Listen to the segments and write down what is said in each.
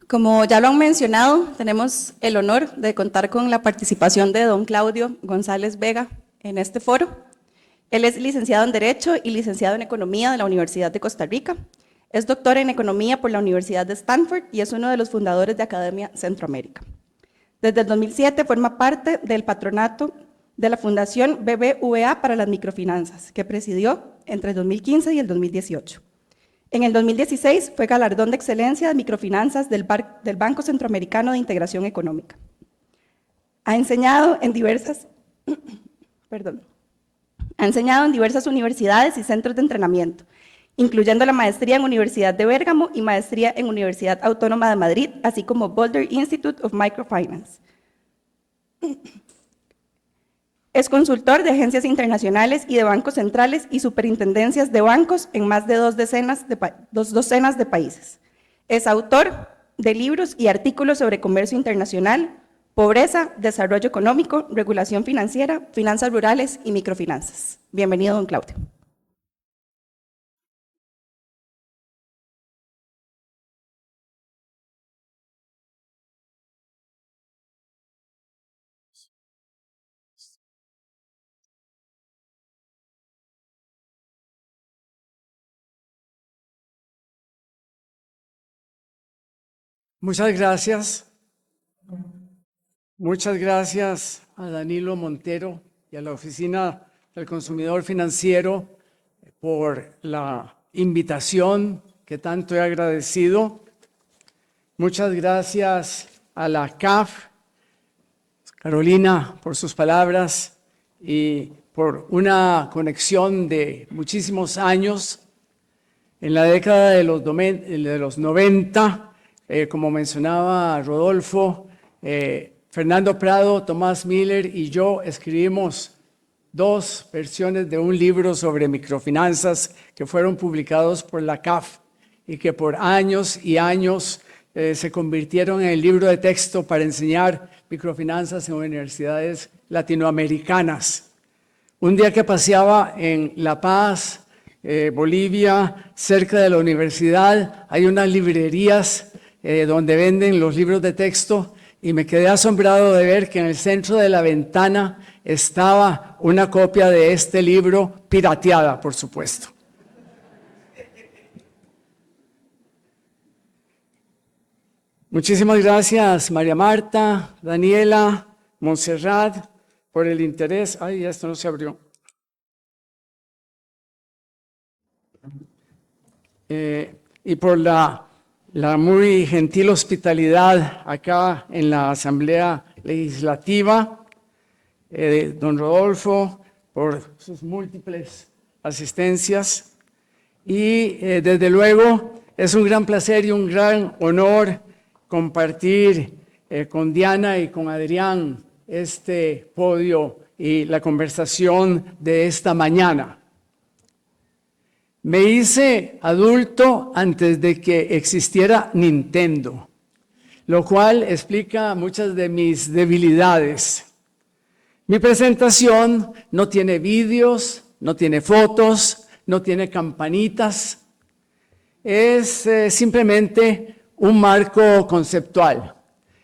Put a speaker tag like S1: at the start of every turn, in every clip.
S1: Como ya lo han mencionado, tenemos el honor de contar con la participación de don Claudio González Vega en este foro. Él es licenciado en Derecho y licenciado en Economía de la Universidad de Costa Rica. Es doctor en Economía por la Universidad de Stanford y es uno de los fundadores de Academia Centroamérica. Desde el 2007 forma parte del patronato de la Fundación BBVA para las Microfinanzas, que presidió entre el 2015 y el 2018. En el 2016 fue galardón de excelencia de microfinanzas del Banco Centroamericano de Integración Económica. Ha enseñado en diversas universidades y centros de entrenamiento, incluyendo la maestría en Universidad de Bérgamo y maestría en Universidad Autónoma de Madrid, así como Boulder Institute of Microfinance. Es consultor de agencias internacionales y de bancos centrales y superintendencias de bancos en más de dos docenas de países. Es autor de libros y artículos sobre comercio internacional, pobreza, desarrollo económico, regulación financiera, finanzas rurales y microfinanzas. Bienvenido, don Claudio.
S2: Muchas gracias. Muchas gracias a Danilo Montero y a la Oficina del Consumidor Financiero por la invitación que tanto he agradecido. Muchas gracias a la CAF, Carolina, por sus palabras y por una conexión de muchísimos años. En la década de los 90, como mencionaba Rodolfo, Fernando Prado, Tomás Miller y yo escribimos 2 versiones de un libro sobre microfinanzas que fueron publicados por la CAF y que por años y años se convirtieron en el libro de texto para enseñar microfinanzas en universidades latinoamericanas. Un día que paseaba en La Paz, Bolivia, cerca de la universidad, hay unas librerías donde venden los libros de texto y me quedé asombrado de ver que en el centro de la ventana estaba una copia de este libro, pirateada, por supuesto. Muchísimas gracias, María Marta, Daniela, Montserrat, por el interés. Ay, esto no se abrió. Y por la muy gentil hospitalidad acá en la Asamblea Legislativa, don Rodolfo, por sus múltiples asistencias. Y desde luego es un gran placer y un gran honor compartir con Diana y con Adrián este podio y la conversación de esta mañana. Me hice adulto antes de que existiera Nintendo, lo cual explica muchas de mis debilidades. Mi presentación no tiene vídeos, no tiene fotos, no tiene campanitas. Es simplemente un marco conceptual.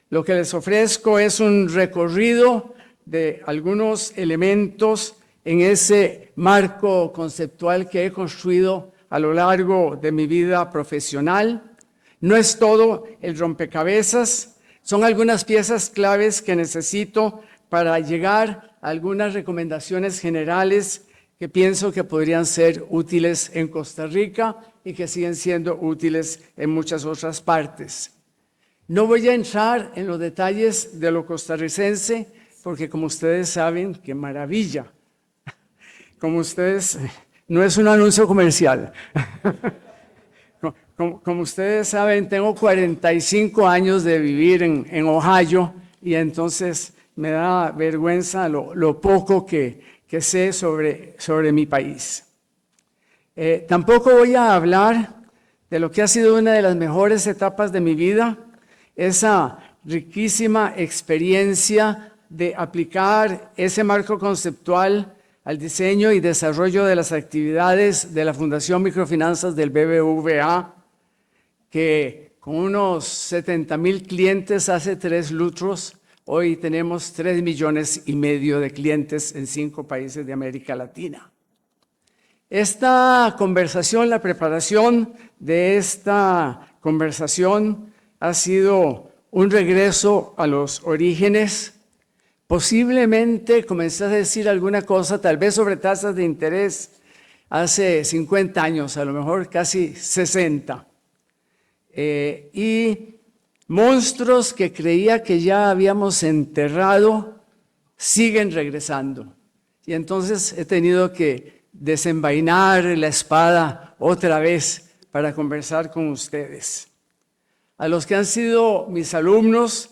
S2: Lo que les ofrezco es un recorrido de algunos elementos en ese marco conceptual que he construido a lo largo de mi vida profesional. No es todo el rompecabezas, son algunas piezas claves que necesito para llegar a algunas recomendaciones generales que pienso que podrían ser útiles en Costa Rica y que siguen siendo útiles en muchas otras partes. No voy a entrar en los detalles de lo costarricense porque, como ustedes saben, qué maravilla. Como ustedes, no es un anuncio comercial. Como ustedes saben, tengo 45 años de vivir en Ohio y entonces me da vergüenza lo poco que sé sobre mi país. Tampoco voy a hablar de lo que ha sido una de las mejores etapas de mi vida, esa riquísima experiencia de aplicar ese marco conceptual al diseño y desarrollo de las actividades de la Fundación Microfinanzas del BBVA, que con unos 70,000 clientes hace 3 lustros, hoy tenemos 3,5 millones de clientes en 5 países de América Latina. Esta conversación, la preparación de esta conversación ha sido un regreso a los orígenes. Posiblemente comencé a decir alguna cosa, tal vez sobre tasas de interés, hace 50 años, a lo mejor casi 60. Y monstruos que creía que ya habíamos enterrado siguen regresando. Y entonces he tenido que desenvainar la espada otra vez para conversar con ustedes. A los que han sido mis alumnos,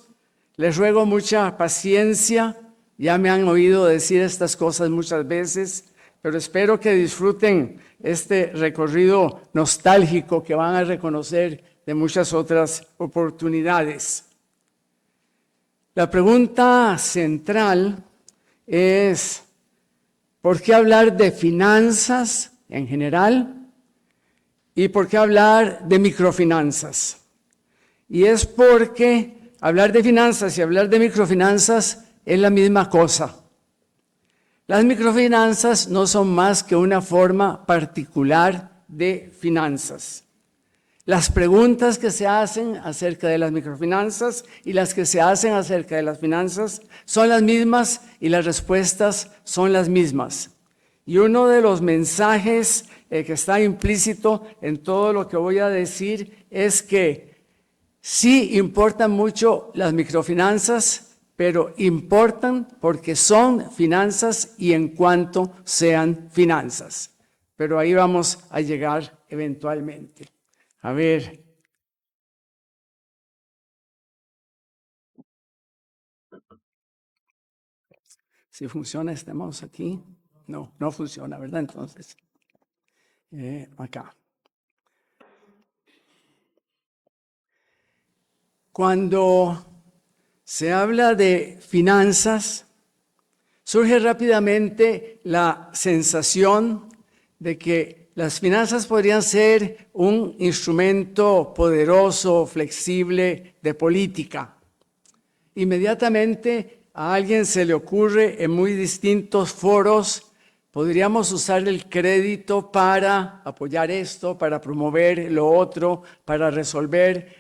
S2: les ruego mucha paciencia. Ya me han oído decir estas cosas muchas veces, pero espero que disfruten este recorrido nostálgico que van a reconocer de muchas otras oportunidades. La pregunta central es: ¿por qué hablar de finanzas en general? ¿Y por qué hablar de microfinanzas? Y es porque hablar de finanzas y hablar de microfinanzas es la misma cosa. Las microfinanzas no son más que una forma particular de finanzas. Las preguntas que se hacen acerca de las microfinanzas y las que se hacen acerca de las finanzas son las mismas y las respuestas son las mismas. Y uno de los mensajes que está implícito en todo lo que voy a decir es que sí importan mucho las microfinanzas, pero importan porque son finanzas y en cuanto sean finanzas. Pero ahí vamos a llegar eventualmente. A ver. Si funciona este mouse aquí. No, no funciona, ¿verdad? Entonces, acá. Cuando se habla de finanzas, surge rápidamente la sensación de que las finanzas podrían ser un instrumento poderoso, flexible de política. Inmediatamente a alguien se le ocurre en muy distintos foros: podríamos usar el crédito para apoyar esto, para promover lo otro, para resolver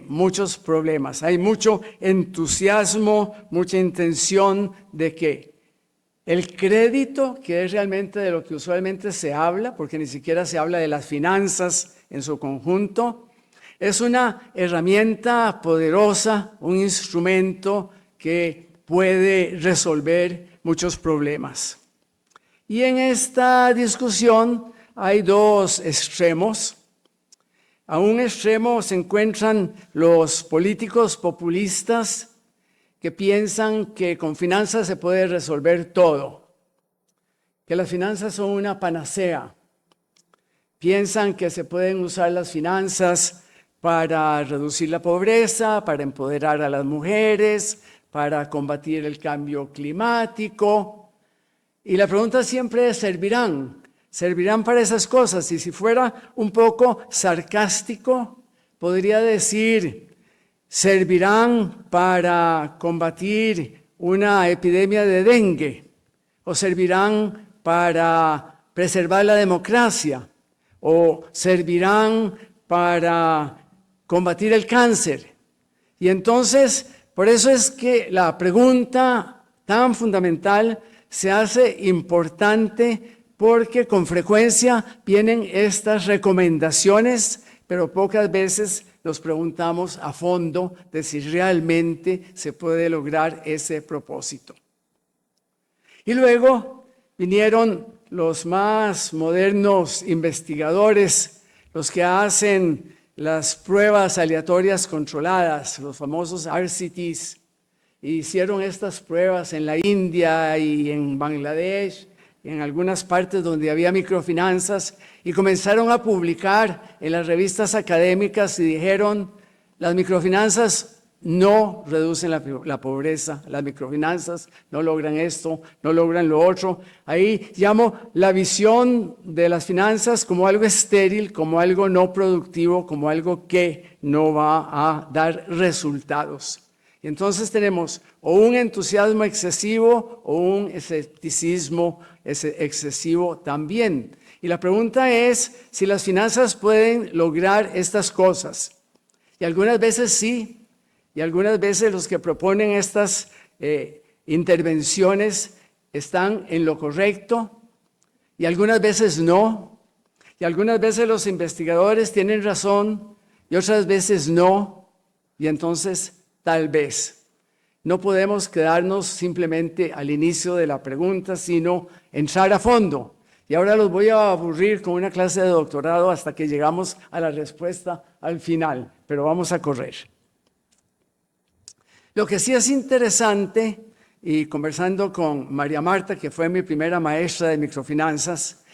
S2: muchos problemas. Hay mucho entusiasmo, mucha intención de que el crédito, que es realmente de lo que usualmente se habla, porque ni siquiera se habla de las finanzas en su conjunto, es una herramienta poderosa, un instrumento que puede resolver muchos problemas. Y en esta discusión hay 2 extremos. A un extremo se encuentran los políticos populistas que piensan que con finanzas se puede resolver todo, que las finanzas son una panacea. Piensan que se pueden usar las finanzas para reducir la pobreza, para empoderar a las mujeres, para combatir el cambio climático. Y la pregunta siempre es: ¿servirán para esas cosas? Y si fuera un poco sarcástico, podría decir: ¿servirán para combatir una epidemia de dengue? ¿O servirán para preservar la democracia? ¿O servirán para combatir el cáncer? Y entonces, por eso es que la pregunta tan fundamental se hace importante, porque con frecuencia vienen estas recomendaciones, pero pocas veces nos preguntamos a fondo de si realmente se puede lograr ese propósito. Y luego vinieron los más modernos investigadores, los que hacen las pruebas aleatorias controladas, los famosos RCTs. Hicieron estas pruebas en la India y en Bangladesh, en algunas partes donde había microfinanzas, y comenzaron a publicar en las revistas académicas y dijeron: las microfinanzas no reducen la pobreza, las microfinanzas no logran esto, no logran lo otro. Ahí llamo la visión de las finanzas como algo estéril, como algo no productivo, como algo que no va a dar resultados. Y entonces tenemos o un entusiasmo excesivo o un escepticismo excesivo también. Y la pregunta es si las finanzas pueden lograr estas cosas. Y algunas veces sí. Y algunas veces los que proponen estas intervenciones están en lo correcto y algunas veces no. Y algunas veces los investigadores tienen razón y otras veces no. Y entonces tal vez. No podemos quedarnos simplemente al inicio de la pregunta, sino entrar a fondo. Y ahora los voy a aburrir con una clase de doctorado hasta que llegamos a la respuesta al final, pero vamos a correr. Lo que sí es interesante, y conversando con María Marta, que fue mi primera maestra de microfinanzas,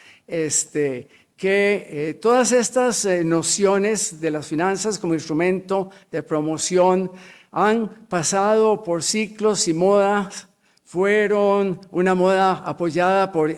S2: que todas estas nociones de las finanzas como instrumento de promoción han pasado por ciclos y modas, fueron una moda apoyada por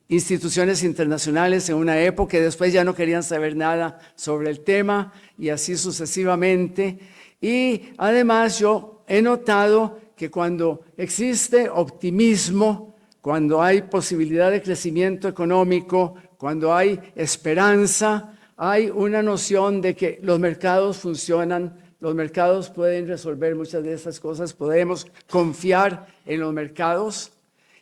S2: instituciones internacionales en una época y después ya no querían saber nada sobre el tema y así sucesivamente. Y además yo he notado que cuando existe optimismo, cuando hay posibilidad de crecimiento económico, cuando hay esperanza, hay una noción de que los mercados funcionan, los mercados pueden resolver muchas de estas cosas, podemos confiar en los mercados.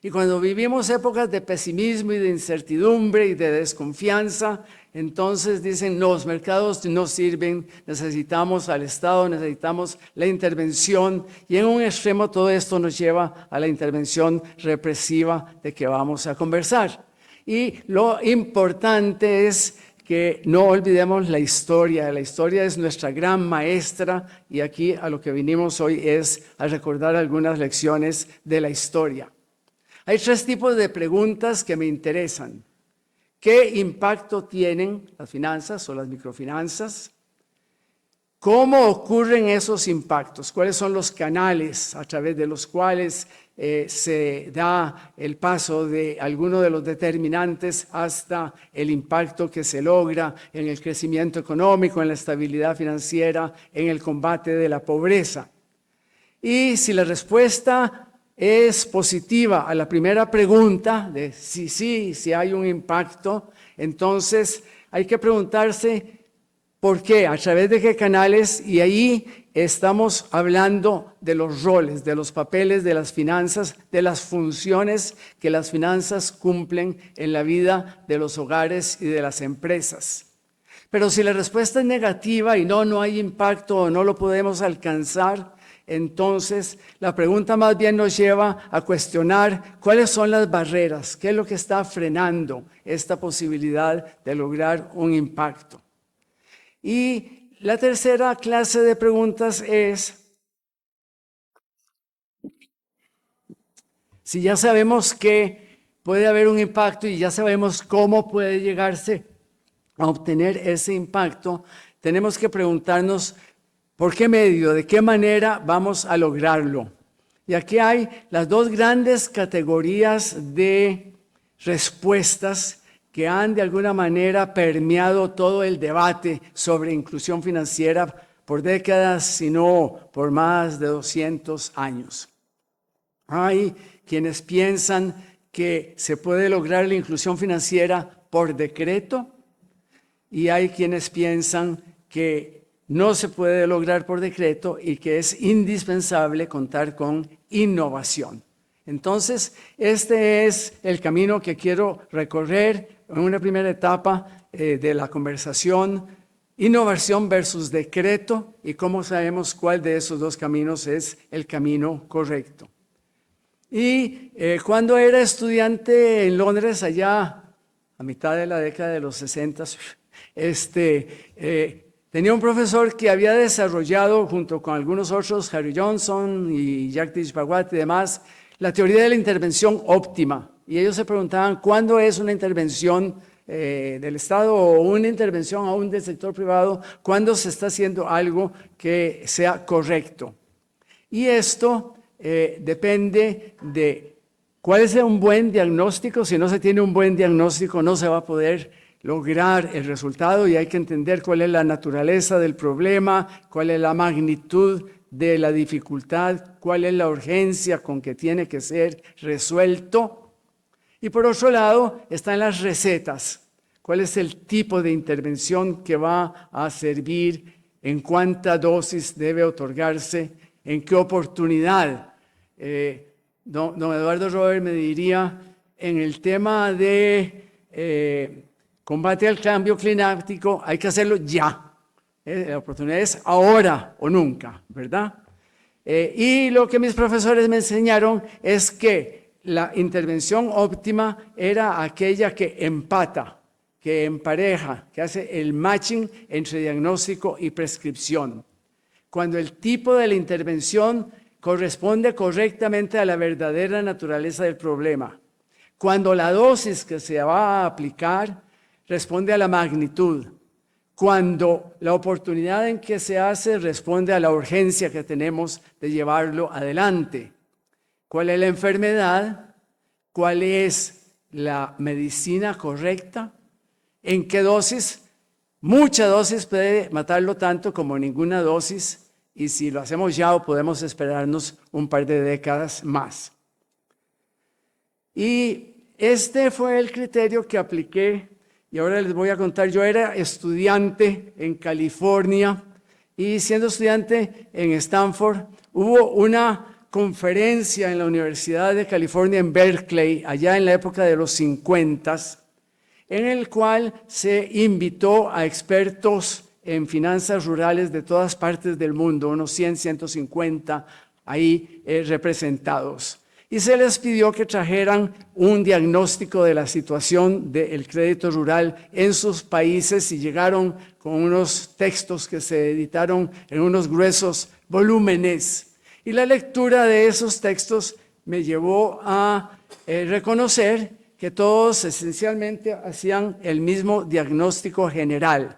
S2: Y cuando vivimos épocas de pesimismo y de incertidumbre y de desconfianza, entonces dicen, no, los mercados no sirven, necesitamos al Estado, necesitamos la intervención. Y en un extremo todo esto nos lleva a la intervención represiva de que vamos a conversar. Y lo importante es que no olvidemos la historia es nuestra gran maestra y aquí a lo que vinimos hoy es a recordar algunas lecciones de la historia. Hay tres tipos de preguntas que me interesan. ¿Qué impacto tienen las finanzas o las microfinanzas? ¿Cómo ocurren esos impactos? ¿Cuáles son los canales a través de los cuales se da el paso de alguno de los determinantes hasta el impacto que se logra en el crecimiento económico, en la estabilidad financiera, en el combate de la pobreza? Y si la respuesta es positiva a la primera pregunta de si hay un impacto, entonces hay que preguntarse ¿por qué? ¿A través de qué canales? Y ahí estamos hablando de los roles, de los papeles de las finanzas, de las funciones que las finanzas cumplen en la vida de los hogares y de las empresas. Pero si la respuesta es negativa y no hay impacto o no lo podemos alcanzar, entonces la pregunta más bien nos lleva a cuestionar cuáles son las barreras, qué es lo que está frenando esta posibilidad de lograr un impacto. Y la tercera clase de preguntas es, si ya sabemos que puede haber un impacto y ya sabemos cómo puede llegarse a obtener ese impacto, tenemos que preguntarnos por qué medio, de qué manera vamos a lograrlo. Y aquí hay las dos grandes categorías de respuestas que han de alguna manera permeado todo el debate sobre inclusión financiera por décadas, si no por más de 200 años. Hay quienes piensan que se puede lograr la inclusión financiera por decreto y hay quienes piensan que no se puede lograr por decreto y que es indispensable contar con innovación. Entonces, este es el camino que quiero recorrer en una primera etapa de la conversación, innovación versus decreto y cómo sabemos cuál de esos dos caminos es el camino correcto. Y cuando era estudiante en Londres, allá a mitad de la década de los 60, tenía un profesor que había desarrollado, junto con algunos otros, Harry Johnson y Jagdish Bhagwat y demás, la teoría de la intervención óptima. Y ellos se preguntaban, ¿cuándo es una intervención del Estado o una intervención aún del sector privado? ¿Cuándo se está haciendo algo que sea correcto? Y esto depende de cuál es un buen diagnóstico. Si no se tiene un buen diagnóstico, no se va a poder lograr el resultado, y hay que entender cuál es la naturaleza del problema, cuál es la magnitud de la dificultad, cuál es la urgencia con que tiene que ser resuelto. Y por otro lado están las recetas. ¿Cuál es el tipo de intervención que va a servir? ¿En cuánta dosis debe otorgarse? ¿En qué oportunidad? Don Eduardo Robert me diría, en el tema de combate al cambio climático, hay que hacerlo ya. La oportunidad es ahora o nunca, ¿verdad? Y lo que mis profesores me enseñaron es que la intervención óptima era aquella que empata, que empareja, que hace el matching entre diagnóstico y prescripción. Cuando el tipo de la intervención corresponde correctamente a la verdadera naturaleza del problema. Cuando la dosis que se va a aplicar responde a la magnitud. Cuando la oportunidad en que se hace responde a la urgencia que tenemos de llevarlo adelante. ¿Cuál es la enfermedad? ¿Cuál es la medicina correcta? ¿En qué dosis? Mucha dosis puede matarlo tanto como ninguna dosis, y si lo hacemos ya podemos esperarnos un par de décadas más. Y este fue el criterio que apliqué. Y ahora les voy a contar, yo era estudiante en California, y siendo estudiante en Stanford, hubo una conferencia en la Universidad de California en Berkeley, allá en la época de los 50, en el cual se invitó a expertos en finanzas rurales de todas partes del mundo, unos 100, 150 ahí representados. Y se les pidió que trajeran un diagnóstico de la situación del crédito rural en sus países, y llegaron con unos textos que se editaron en unos gruesos volúmenes. Y la lectura de esos textos me llevó a reconocer que todos esencialmente hacían el mismo diagnóstico general.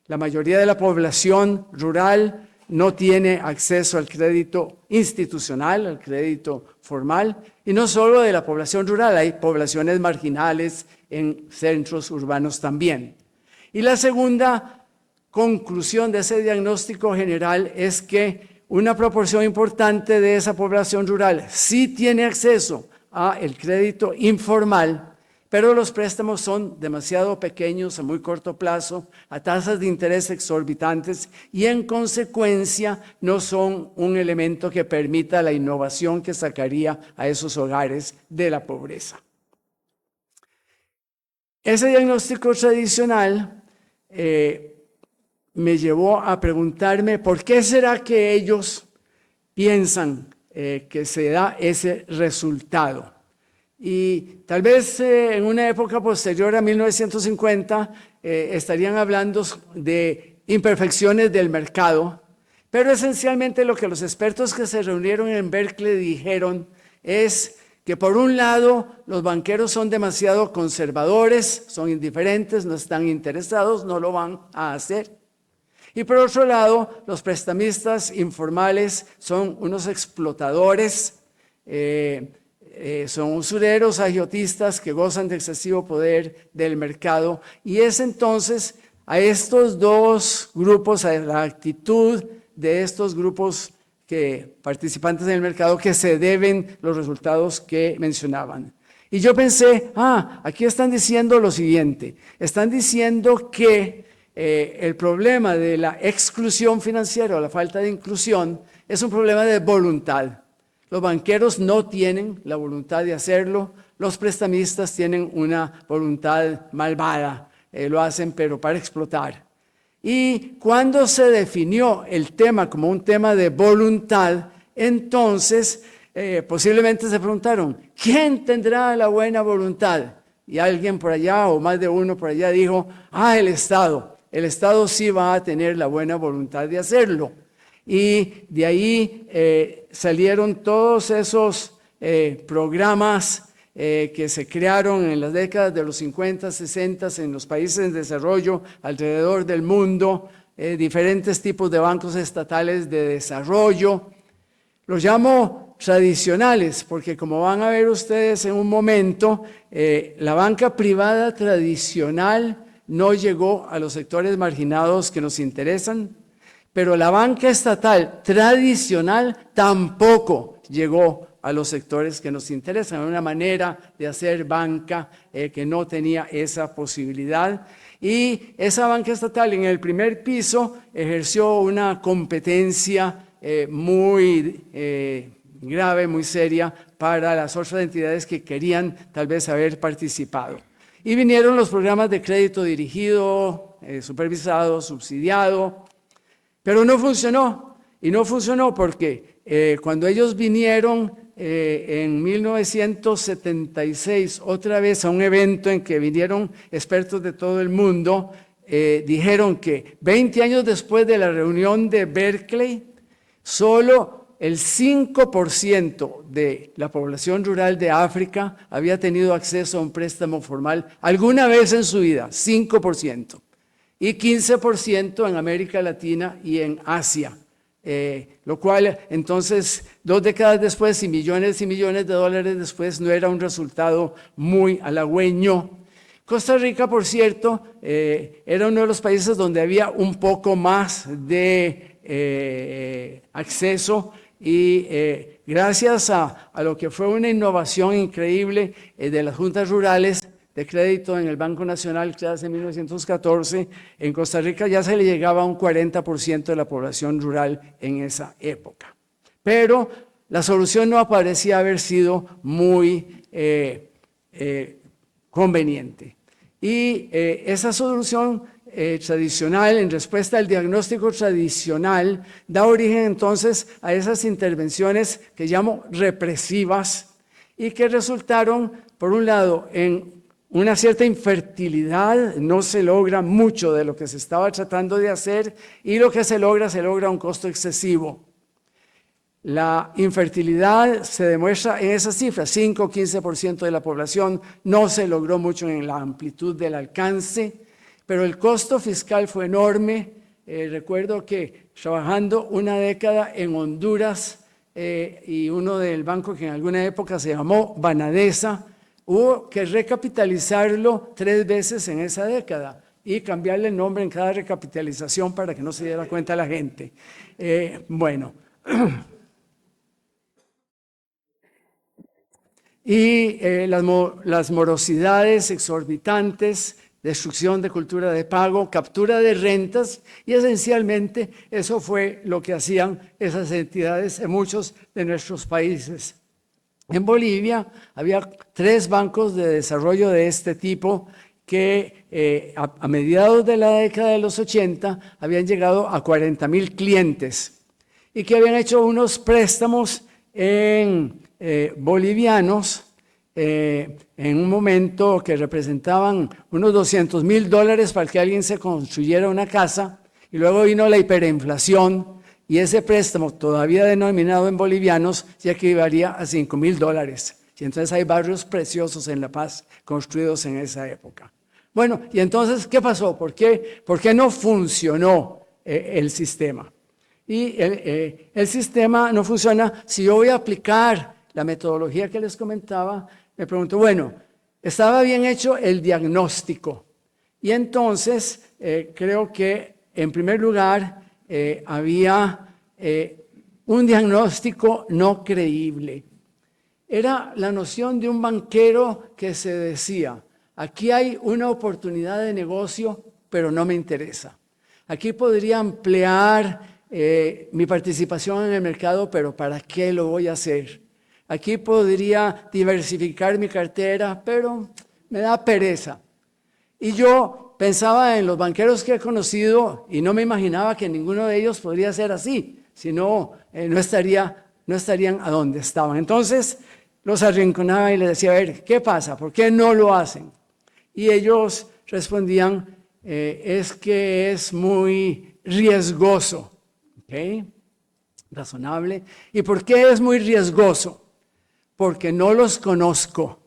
S2: La mayoría de la población rural no tiene acceso al crédito institucional, al crédito formal, y no solo de la población rural, hay poblaciones marginales en centros urbanos también. Y la segunda conclusión de ese diagnóstico general es que una proporción importante de esa población rural sí tiene acceso al crédito informal, pero los préstamos son demasiado pequeños a muy corto plazo, a tasas de interés exorbitantes, y en consecuencia no son un elemento que permita la innovación que sacaría a esos hogares de la pobreza. Ese diagnóstico tradicional me llevó a preguntarme por qué será que ellos piensan que se da ese resultado. Y tal vez en una época posterior a 1950 estarían hablando de imperfecciones del mercado, pero esencialmente lo que los expertos que se reunieron en Berkeley dijeron es que por un lado los banqueros son demasiado conservadores, son indiferentes, no están interesados, no lo van a hacer. Y por otro lado, los prestamistas informales son unos explotadores, son usureros, agiotistas que gozan de excesivo poder del mercado, y es entonces a estos dos grupos, a la actitud de estos grupos participantes en el mercado, que se deben los resultados que mencionaban. Y yo pensé, aquí están diciendo lo siguiente, están diciendo que el problema de la exclusión financiera o la falta de inclusión es un problema de voluntad. Los banqueros no tienen la voluntad de hacerlo, los prestamistas tienen una voluntad malvada, lo hacen pero para explotar. Y cuando se definió el tema como un tema de voluntad, entonces posiblemente se preguntaron, ¿quién tendrá la buena voluntad? Y alguien por allá, o más de uno por allá, dijo, el Estado. El Estado sí va a tener la buena voluntad de hacerlo. Y de ahí salieron todos esos programas que se crearon en las décadas de los 50, 60 en los países en desarrollo alrededor del mundo, diferentes tipos de bancos estatales de desarrollo. Los llamo tradicionales porque, como van a ver ustedes en un momento, la banca privada tradicional no llegó a los sectores marginados que nos interesan, pero la banca estatal tradicional tampoco llegó a los sectores que nos interesan. Era una manera de hacer banca que no tenía esa posibilidad. Y esa banca estatal en el primer piso ejerció una competencia muy grave, muy seria para las otras entidades que querían tal vez haber participado. Y vinieron los programas de crédito dirigido, supervisado, subsidiado, pero no funcionó. Y no funcionó porque cuando ellos vinieron en 1976, otra vez a un evento en que vinieron expertos de todo el mundo, dijeron que 20 años después de la reunión de Berkeley, solo el 5% de la población rural de África había tenido acceso a un préstamo formal alguna vez en su vida, 5%, y 15% en América Latina y en Asia. Lo cual entonces 2 décadas después y millones de dólares después no era un resultado muy halagüeño. Costa Rica, por cierto, era uno de los países donde había un poco más de acceso y gracias a lo que fue una innovación increíble de las juntas rurales de crédito en el Banco Nacional que hace 1914, en Costa Rica ya se le llegaba a un 40% de la población rural en esa época. Pero la solución no parecía haber sido muy conveniente. Y esa solución tradicional, en respuesta al diagnóstico tradicional, da origen entonces a esas intervenciones que llamo represivas y que resultaron, por un lado, en una cierta infertilidad. No se logra mucho de lo que se estaba tratando de hacer y lo que se logra a un costo excesivo. La infertilidad se demuestra en esas cifras, 5 o 15% de la población. No se logró mucho en la amplitud del alcance, pero el costo fiscal fue enorme. Recuerdo que trabajando una década en Honduras y uno del banco que en alguna época se llamó Banadesa, hubo que recapitalizarlo 3 veces en esa década y cambiarle el nombre en cada recapitalización para que no se diera cuenta la gente. Bueno. Y las morosidades exorbitantes, destrucción de cultura de pago, captura de rentas, y esencialmente eso fue lo que hacían esas entidades en muchos de nuestros países. En Bolivia había 3 bancos de desarrollo de este tipo que a mediados de la década de los 80 habían llegado a 40,000 clientes y que habían hecho unos préstamos en bolivianos en un momento que representaban unos $200,000 para que alguien se construyera una casa, y luego vino la hiperinflación y ese préstamo todavía denominado en bolivianos ya equivalía a $5,000. Y entonces hay barrios preciosos en La Paz construidos en esa época. Bueno, y entonces, ¿qué pasó? ¿Por qué no funcionó el sistema? Y el sistema no funciona. Si yo voy a aplicar la metodología que les comentaba, me pregunto, bueno, estaba bien hecho el diagnóstico. Y entonces creo que en primer lugar había un diagnóstico no creíble. Era la noción de un banquero que se decía, aquí hay una oportunidad de negocio, pero no me interesa. Aquí podría ampliar mi participación en el mercado, pero ¿para qué lo voy a hacer? Aquí podría diversificar mi cartera, pero me da pereza. Y yo pensaba en los banqueros que he conocido y no me imaginaba que ninguno de ellos podría ser así, si no, no estarían a donde estaban. Entonces los arrinconaba y les decía, a ver, ¿qué pasa? ¿Por qué no lo hacen? Y ellos respondían, es que es muy riesgoso. ¿Okay? Razonable. ¿Y por qué es muy riesgoso? Porque no los conozco.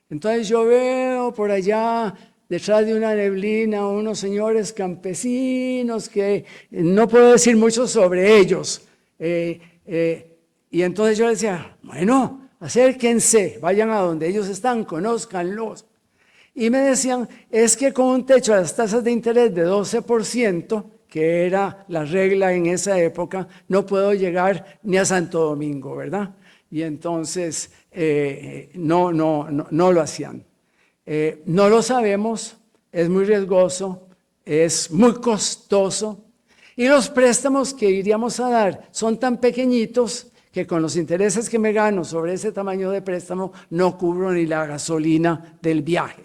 S2: Entonces yo veo por allá, detrás de una neblina, unos señores campesinos que no puedo decir mucho sobre ellos. Y entonces yo decía, bueno, acérquense, vayan a donde ellos están, conózcanlos. Y me decían, es que con un techo de las tasas de interés de 12%, que era la regla en esa época, no puedo llegar ni a Santo Domingo, ¿verdad? Y entonces no lo hacían. No lo sabemos, es muy riesgoso, es muy costoso. Y los préstamos que iríamos a dar son tan pequeñitos que con los intereses que me gano sobre ese tamaño de préstamo no cubro ni la gasolina del viaje.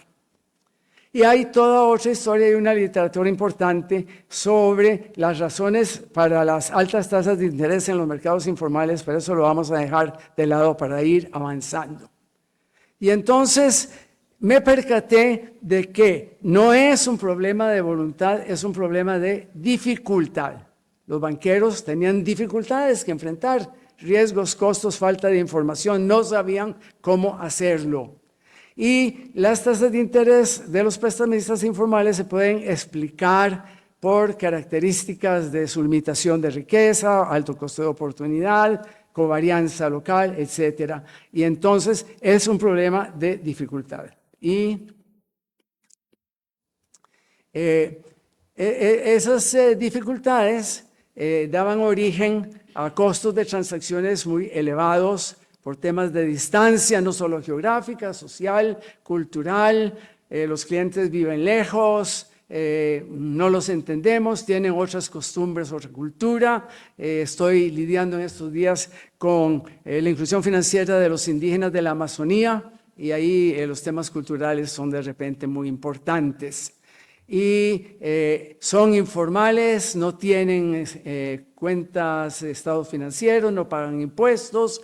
S2: Y hay toda otra historia y una literatura importante sobre las razones para las altas tasas de interés en los mercados informales, pero eso lo vamos a dejar de lado para ir avanzando. Y entonces me percaté de que no es un problema de voluntad, es un problema de dificultad. Los banqueros tenían dificultades que enfrentar, riesgos, costos, falta de información, no sabían cómo hacerlo. Y las tasas de interés de los prestamistas informales se pueden explicar por características de su limitación de riqueza, alto costo de oportunidad, covarianza local, etc. Y entonces es un problema de dificultad. Y esas dificultades daban origen a costos de transacciones muy elevados, por temas de distancia, no solo geográfica, social, cultural, los clientes viven lejos, no los entendemos, tienen otras costumbres, otra cultura. Estoy lidiando en estos días con la inclusión financiera de los indígenas de la Amazonía y ahí los temas culturales son de repente muy importantes. Y son informales, no tienen cuentas de estados financieros, no pagan impuestos,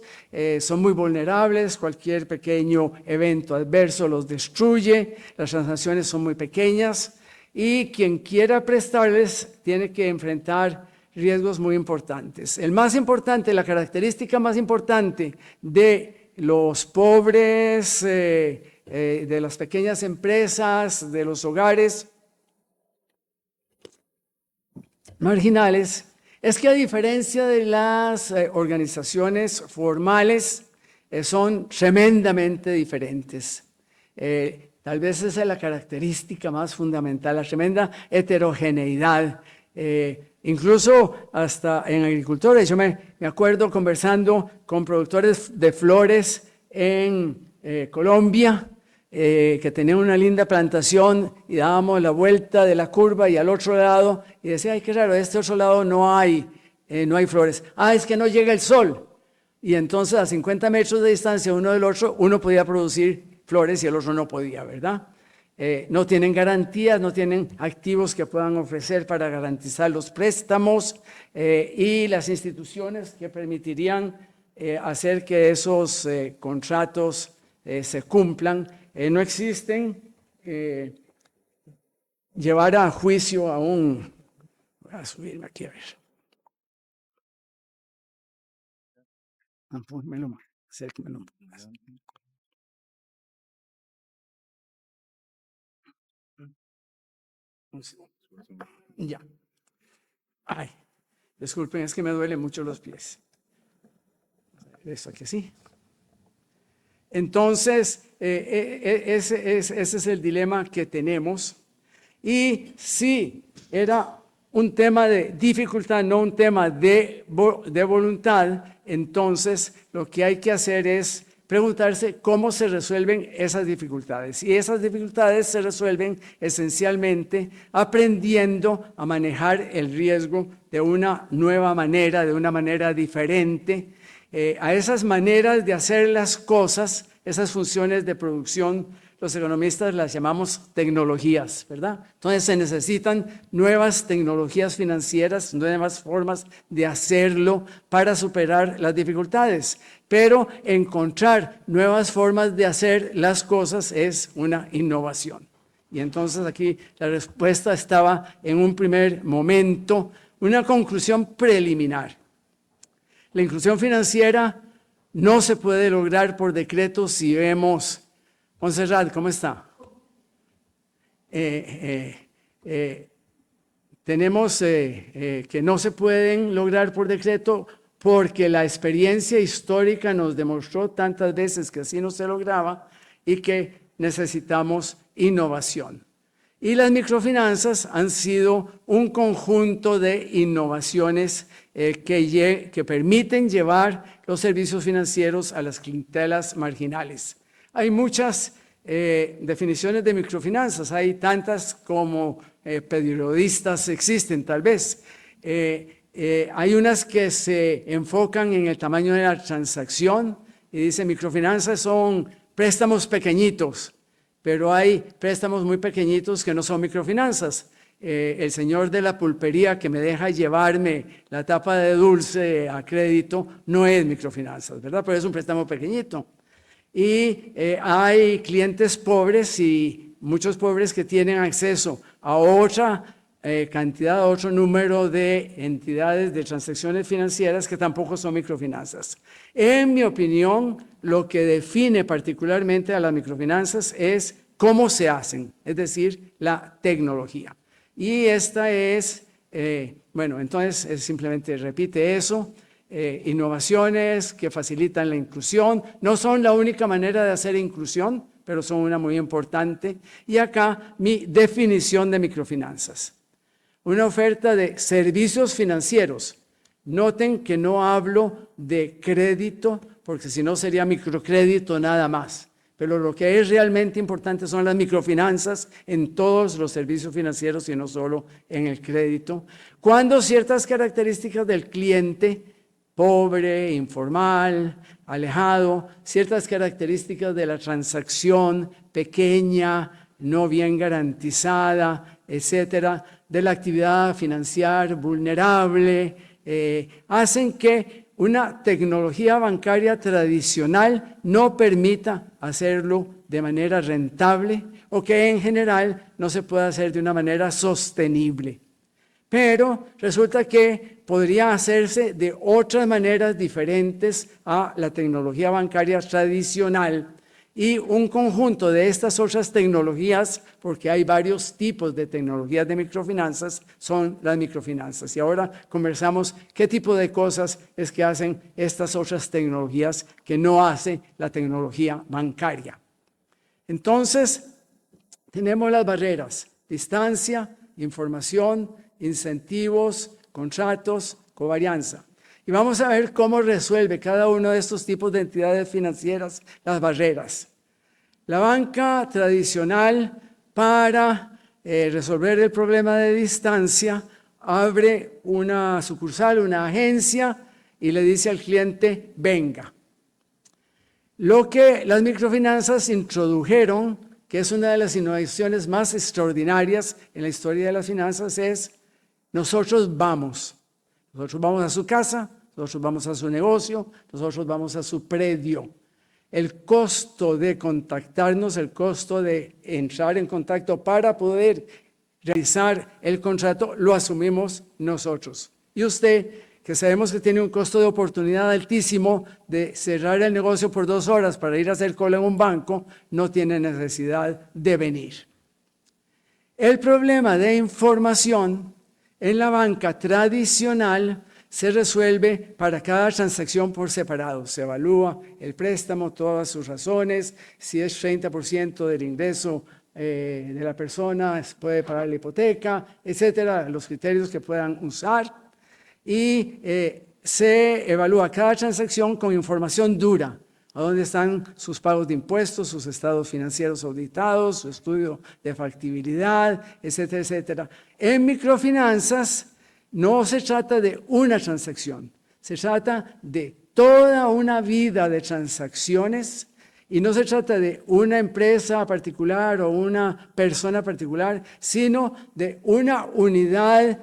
S2: son muy vulnerables, cualquier pequeño evento adverso los destruye, las transacciones son muy pequeñas y quien quiera prestarles tiene que enfrentar riesgos muy importantes. El más importante, la característica más importante de los pobres, de las pequeñas empresas, de los hogares marginales, es que a diferencia de las organizaciones formales, son tremendamente diferentes. Tal vez esa es la característica más fundamental, la tremenda heterogeneidad. Incluso hasta en agricultores, yo me acuerdo conversando con productores de flores en Colombia, que tenían una linda plantación y dábamos la vuelta de la curva y al otro lado, y decía, ay, qué raro, este otro lado no hay flores. Ah, es que no llega el sol. Y entonces a 50 metros de distancia uno del otro, uno podía producir flores y el otro no podía, ¿verdad? No tienen garantías, no tienen activos que puedan ofrecer para garantizar los préstamos y las instituciones que permitirían hacer que esos contratos se cumplan. No existen. Llevar a juicio a un... Voy a subirme aquí a ver. Pónmelo más, acérquemelo más. Ya. Ay, disculpen, es que me duelen mucho los pies. Esto aquí así. Entonces, ese es el dilema que tenemos. Y sí, era un tema de dificultad, no un tema de voluntad. Entonces, lo que hay que hacer es preguntarse cómo se resuelven esas dificultades. Y esas dificultades se resuelven esencialmente aprendiendo a manejar el riesgo de una nueva manera, de una manera diferente. A esas maneras de hacer las cosas, esas funciones de producción, los economistas las llamamos tecnologías, ¿verdad? Entonces se necesitan nuevas tecnologías financieras, nuevas formas de hacerlo para superar las dificultades. Pero encontrar nuevas formas de hacer las cosas es una innovación. Y entonces aquí la respuesta estaba en un primer momento, una conclusión preliminar. La inclusión financiera no se puede lograr por decreto si vemos... Montserrat, ¿cómo está? Tenemos que no se pueden lograr por decreto porque la experiencia histórica nos demostró tantas veces que así no se lograba y que necesitamos innovación. Y las microfinanzas han sido un conjunto de innovaciones que permiten llevar los servicios financieros a las clientelas marginales. Hay muchas definiciones de microfinanzas, hay tantas como periodistas existen tal vez. Hay unas que se enfocan en el tamaño de la transacción y dicen microfinanzas son préstamos pequeñitos, pero hay préstamos muy pequeñitos que no son microfinanzas. El señor de la pulpería que me deja llevarme la tapa de dulce a crédito no es microfinanzas, ¿verdad? Pero es un préstamo pequeñito. Y hay clientes pobres y muchos pobres que tienen acceso a otra cantidad, otro número de entidades de transacciones financieras que tampoco son microfinanzas. En mi opinión, lo que define particularmente a las microfinanzas es cómo se hacen, es decir, la tecnología. Y esta es, entonces simplemente repite eso. Innovaciones que facilitan la inclusión, no son la única manera de hacer inclusión, pero son una muy importante. Y acá mi definición de microfinanzas. Una oferta de servicios financieros. Noten que no hablo de crédito, porque si no sería microcrédito nada más. Pero lo que es realmente importante son las microfinanzas en todos los servicios financieros y no solo en el crédito. Cuando ciertas características del cliente, pobre, informal, alejado, ciertas características de la transacción pequeña, no bien garantizada, etcétera, de la actividad financiera vulnerable, hacen que una tecnología bancaria tradicional no permita hacerlo de manera rentable o que en general no se pueda hacer de una manera sostenible. Pero resulta que podría hacerse de otras maneras diferentes a la tecnología bancaria tradicional y un conjunto de estas otras tecnologías, porque hay varios tipos de tecnologías de microfinanzas, son las microfinanzas. Y ahora conversamos qué tipo de cosas es que hacen estas otras tecnologías que no hace la tecnología bancaria. Entonces, tenemos las barreras: distancia, información, incentivos, contratos, covarianza. Y vamos a ver cómo resuelve cada uno de estos tipos de entidades financieras las barreras. La banca tradicional, para resolver el problema de distancia, abre una sucursal, una agencia, y le dice al cliente, venga. Lo que las microfinanzas introdujeron, que es una de las innovaciones más extraordinarias en la historia de las finanzas, es nosotros vamos a su casa, nosotros vamos a su negocio, nosotros vamos a su predio. El costo de contactarnos, el costo de entrar en contacto para poder realizar el contrato, lo asumimos nosotros. Y usted, que sabemos que tiene un costo de oportunidad altísimo de cerrar el negocio por 2 horas para ir a hacer cola en un banco, no tiene necesidad de venir. El problema de información en la banca tradicional se resuelve para cada transacción por separado. Se evalúa el préstamo, todas sus razones, si es 30% del ingreso de la persona, puede pagar la hipoteca, etcétera, los criterios que puedan usar. Y se evalúa cada transacción con información dura. ¿A dónde están sus pagos de impuestos, sus estados financieros auditados, su estudio de factibilidad, etcétera, etcétera? En microfinanzas no se trata de una transacción, se trata de toda una vida de transacciones y no se trata de una empresa particular o una persona particular, sino de una unidad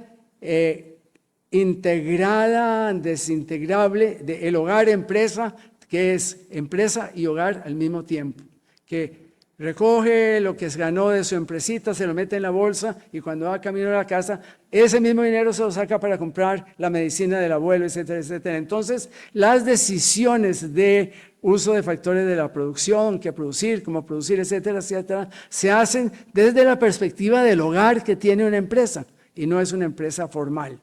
S2: integrada, desintegrable del hogar-empresa, que es empresa y hogar al mismo tiempo, que recoge lo que se ganó de su empresita, se lo mete en la bolsa y cuando va camino a la casa, ese mismo dinero se lo saca para comprar la medicina del abuelo, etcétera, etcétera. Entonces, las decisiones de uso de factores de la producción, qué producir, cómo producir, etcétera, etcétera, se hacen desde la perspectiva del hogar que tiene una empresa y no es una empresa formal.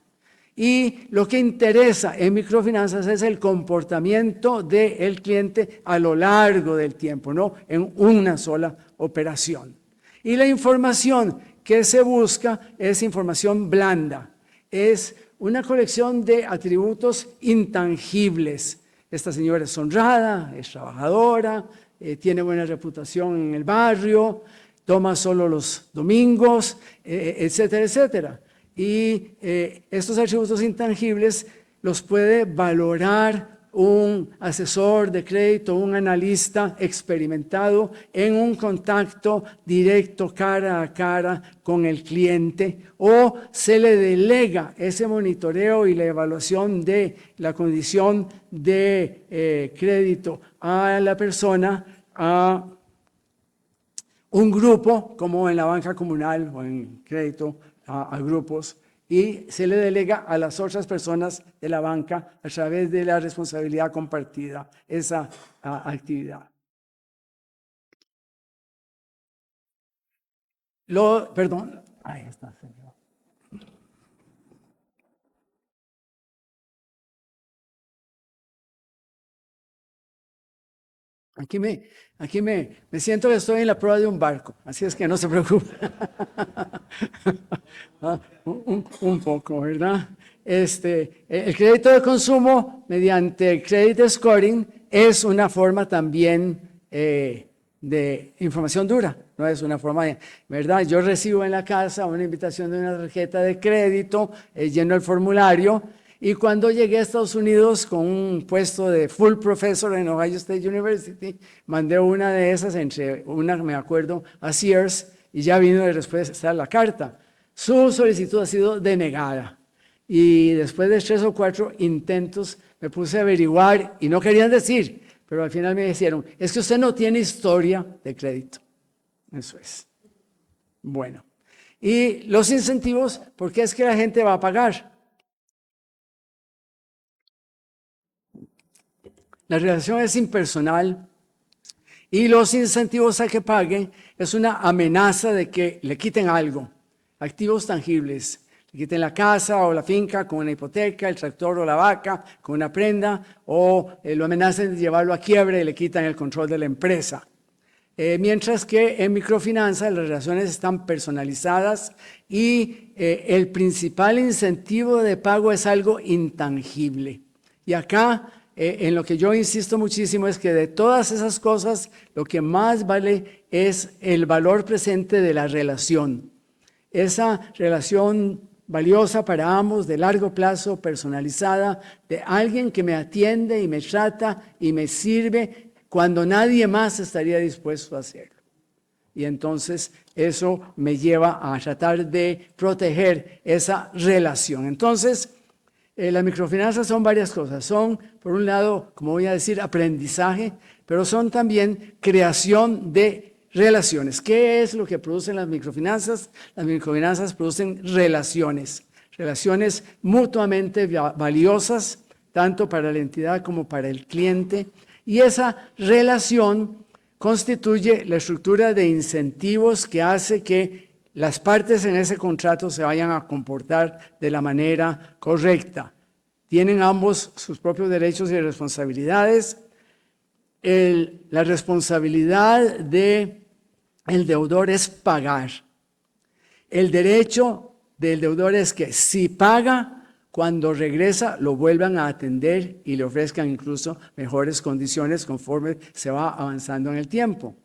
S2: Y lo que interesa en microfinanzas es el comportamiento del cliente a lo largo del tiempo, no en una sola operación. Y la información que se busca es información blanda, es una colección de atributos intangibles. Esta señora es honrada, es trabajadora, tiene buena reputación en el barrio, toma solo los domingos, etcétera, etcétera. Y estos atributos intangibles los puede valorar un asesor de crédito, un analista experimentado en un contacto directo cara a cara con el cliente, o se le delega ese monitoreo y la evaluación de la condición de crédito a la persona, a un grupo, como en la banca comunal o en crédito a grupos, y se le delega a las otras personas de la banca a través de la responsabilidad compartida, esa actividad. Perdón, ahí está, señor. Aquí me siento que estoy en la proa de un barco, así es que no se preocupe. Un poco, ¿verdad? El crédito de consumo mediante credit scoring es una forma también de información dura, no es una forma de, ¿verdad? Yo recibo en la casa una invitación de una tarjeta de crédito, lleno el formulario. Y cuando llegué a Estados Unidos con un puesto de full professor en Ohio State University, mandé una de esas, me acuerdo, a Sears, y ya vino de respuesta la carta. Su solicitud ha sido denegada. Y después de 3 o 4 intentos, me puse a averiguar y no querían decir, pero al final me dijeron, es que usted no tiene historia de crédito. Eso es. Bueno. Y los incentivos, ¿por qué es que la gente va a pagar? La relación es impersonal y los incentivos a que paguen es una amenaza de que le quiten algo, activos tangibles. Le quiten la casa o la finca con una hipoteca, el tractor o la vaca con una prenda, o lo amenazan de llevarlo a quiebra y le quitan el control de la empresa. Mientras que en microfinanzas las relaciones están personalizadas y el principal incentivo de pago es algo intangible. Y acá en lo que yo insisto muchísimo es que de todas esas cosas, lo que más vale es el valor presente de la relación. Esa relación valiosa para ambos, de largo plazo, personalizada, de alguien que me atiende y me trata y me sirve cuando nadie más estaría dispuesto a hacerlo. Y entonces eso me lleva a tratar de proteger esa relación. Entonces, las microfinanzas son varias cosas. Son, por un lado, como voy a decir, aprendizaje, pero son también creación de relaciones. ¿Qué es lo que producen las microfinanzas? Las microfinanzas producen relaciones mutuamente valiosas, tanto para la entidad como para el cliente. Y esa relación constituye la estructura de incentivos que hace que las partes en ese contrato se vayan a comportar de la manera correcta. Tienen ambos sus propios derechos y responsabilidades. La responsabilidad del deudor es pagar. El derecho del deudor es que si paga, cuando regresa lo vuelvan a atender y le ofrezcan incluso mejores condiciones conforme se va avanzando en el tiempo.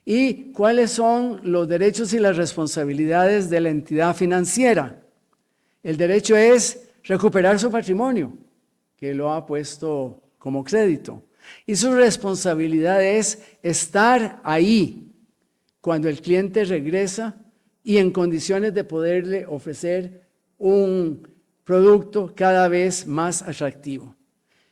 S2: ¿Y cuáles son los derechos y las responsabilidades de la entidad financiera? El derecho es recuperar su patrimonio, que lo ha puesto como crédito. Y su responsabilidad es estar ahí cuando el cliente regresa y en condiciones de poderle ofrecer un producto cada vez más atractivo.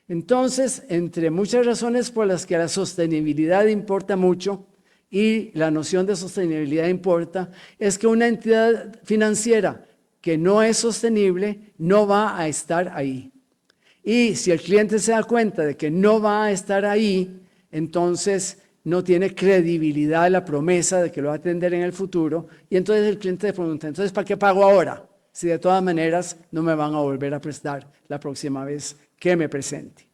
S2: Entonces, entre muchas razones por las que la sostenibilidad importa mucho, y la noción de sostenibilidad importa, es que una entidad financiera que no es sostenible no va a estar ahí. Y si el cliente se da cuenta de que no va a estar ahí, entonces no tiene credibilidad la promesa de que lo va a atender en el futuro, y entonces el cliente le pregunta, entonces ¿para qué pago ahora? si de todas maneras no me van a volver a prestar la próxima vez que me presente?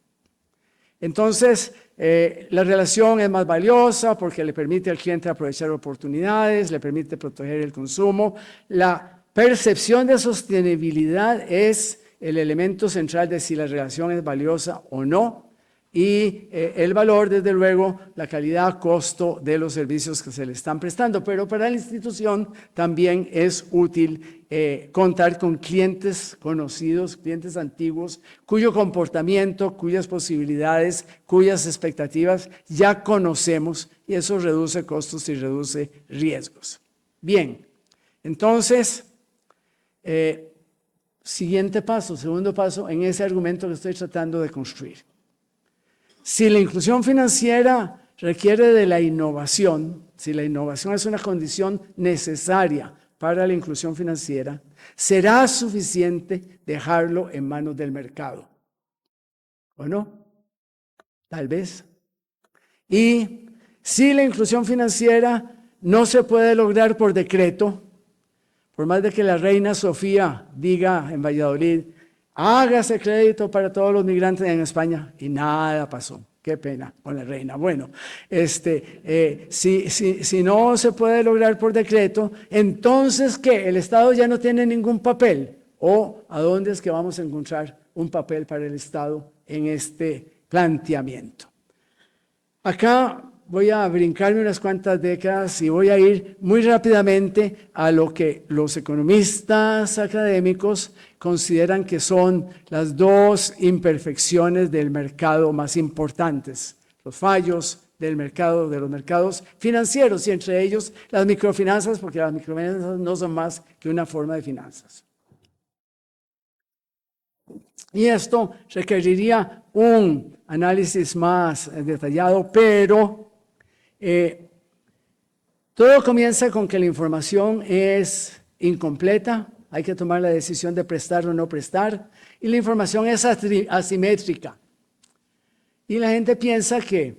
S2: Entonces, la relación es más valiosa porque le permite al cliente aprovechar oportunidades, le permite proteger el consumo. La percepción de sostenibilidad es el elemento central de si la relación es valiosa o no. Y el valor, desde luego, la calidad, costo de los servicios que se le están prestando. Pero para la institución también es útil contar con clientes conocidos, clientes antiguos, cuyo comportamiento, cuyas posibilidades, cuyas expectativas ya conocemos, y eso reduce costos y reduce riesgos. Bien, entonces, siguiente paso, segundo paso en ese argumento que estoy tratando de construir. Si la inclusión financiera requiere de la innovación, si la innovación es una condición necesaria para la inclusión financiera, será suficiente dejarlo en manos del mercado. ¿O no? Tal vez. Y si la inclusión financiera no se puede lograr por decreto, por más de que la reina Sofía diga en Valladolid, hágase crédito para todos los migrantes en España, y nada pasó. Qué pena con la reina. Bueno, si no se puede lograr por decreto, entonces ¿qué? ¿El Estado ya no tiene ningún papel? ¿O a dónde es que vamos a encontrar un papel para el Estado en este planteamiento? Acá voy a brincarme unas cuantas décadas y voy a ir muy rápidamente a lo que los economistas académicos consideran que son las dos imperfecciones del mercado más importantes, los fallos del mercado, de los mercados financieros, y entre ellos las microfinanzas, porque las microfinanzas no son más que una forma de finanzas. Y esto requeriría un análisis más detallado, pero todo comienza con que la información es incompleta, hay que tomar la decisión de prestar o no prestar, y la información es asimétrica. Y la gente piensa que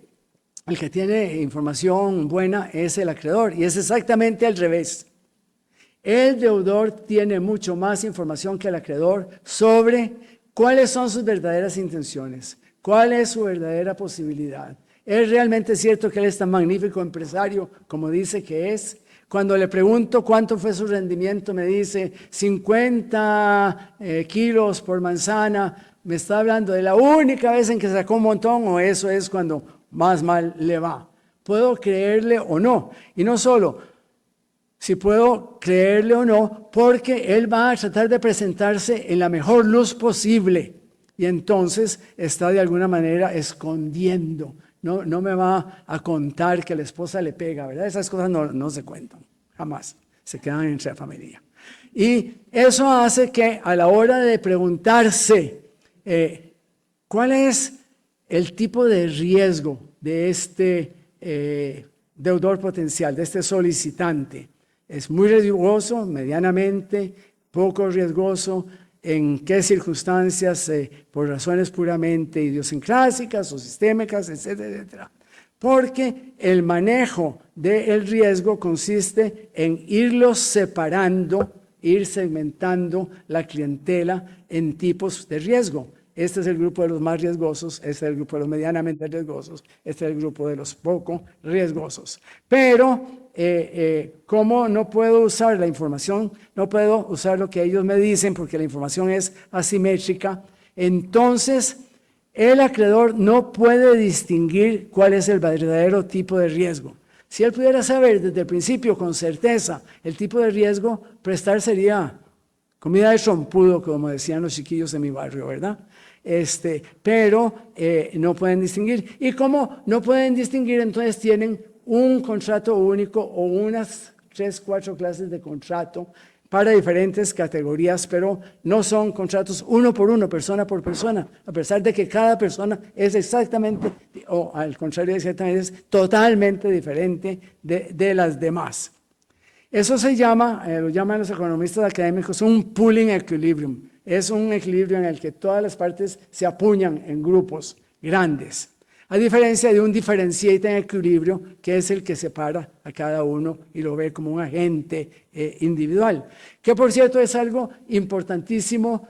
S2: el que tiene información buena es el acreedor, y es exactamente al revés. El deudor tiene mucho más información que el acreedor sobre cuáles son sus verdaderas intenciones, cuál es su verdadera posibilidad. ¿Es realmente cierto que él es tan magnífico empresario como dice que es? Cuando le pregunto cuánto fue su rendimiento, me dice 50 kilos por manzana. ¿Me está hablando de la única vez en que sacó un montón o eso es cuando más mal le va? ¿Puedo creerle o no? Y no solo si puedo creerle o no, porque él va a tratar de presentarse en la mejor luz posible. Y entonces está de alguna manera escondiendo. No me va a contar que la esposa le pega, ¿verdad? Esas cosas no se cuentan, jamás. Se quedan entre la familia. Y eso hace que a la hora de preguntarse cuál es el tipo de riesgo de este deudor potencial, de este solicitante, es muy riesgoso, medianamente, poco riesgoso, en qué circunstancias, por razones puramente idiosincrásicas o sistémicas, etcétera, etcétera. Porque el manejo del riesgo consiste en irlos separando, ir segmentando la clientela en tipos de riesgo. Este es el grupo de los más riesgosos, este es el grupo de los medianamente riesgosos, este es el grupo de los poco riesgosos. Pero ¿cómo no puedo usar la información? No puedo usar lo que ellos me dicen porque la información es asimétrica. Entonces, el acreedor no puede distinguir cuál es el verdadero tipo de riesgo. Si él pudiera saber desde el principio con certeza el tipo de riesgo, prestar sería comida de trompudo, como decían los chiquillos de mi barrio, ¿verdad? Pero no pueden distinguir. ¿Y cómo no pueden distinguir? Entonces tienen un contrato único o unas 3, 4 clases de contrato para diferentes categorías, pero no son contratos uno por uno, persona por persona, a pesar de que cada persona es exactamente, o al contrario, exactamente, es totalmente diferente de las demás. Eso se llama, lo llaman los economistas académicos, un pooling equilibrium. Es un equilibrio en el que todas las partes se apuñan en grupos grandes. A diferencia de un differentiator en equilibrio, que es el que separa a cada uno y lo ve como un agente individual. Que por cierto es algo importantísimo.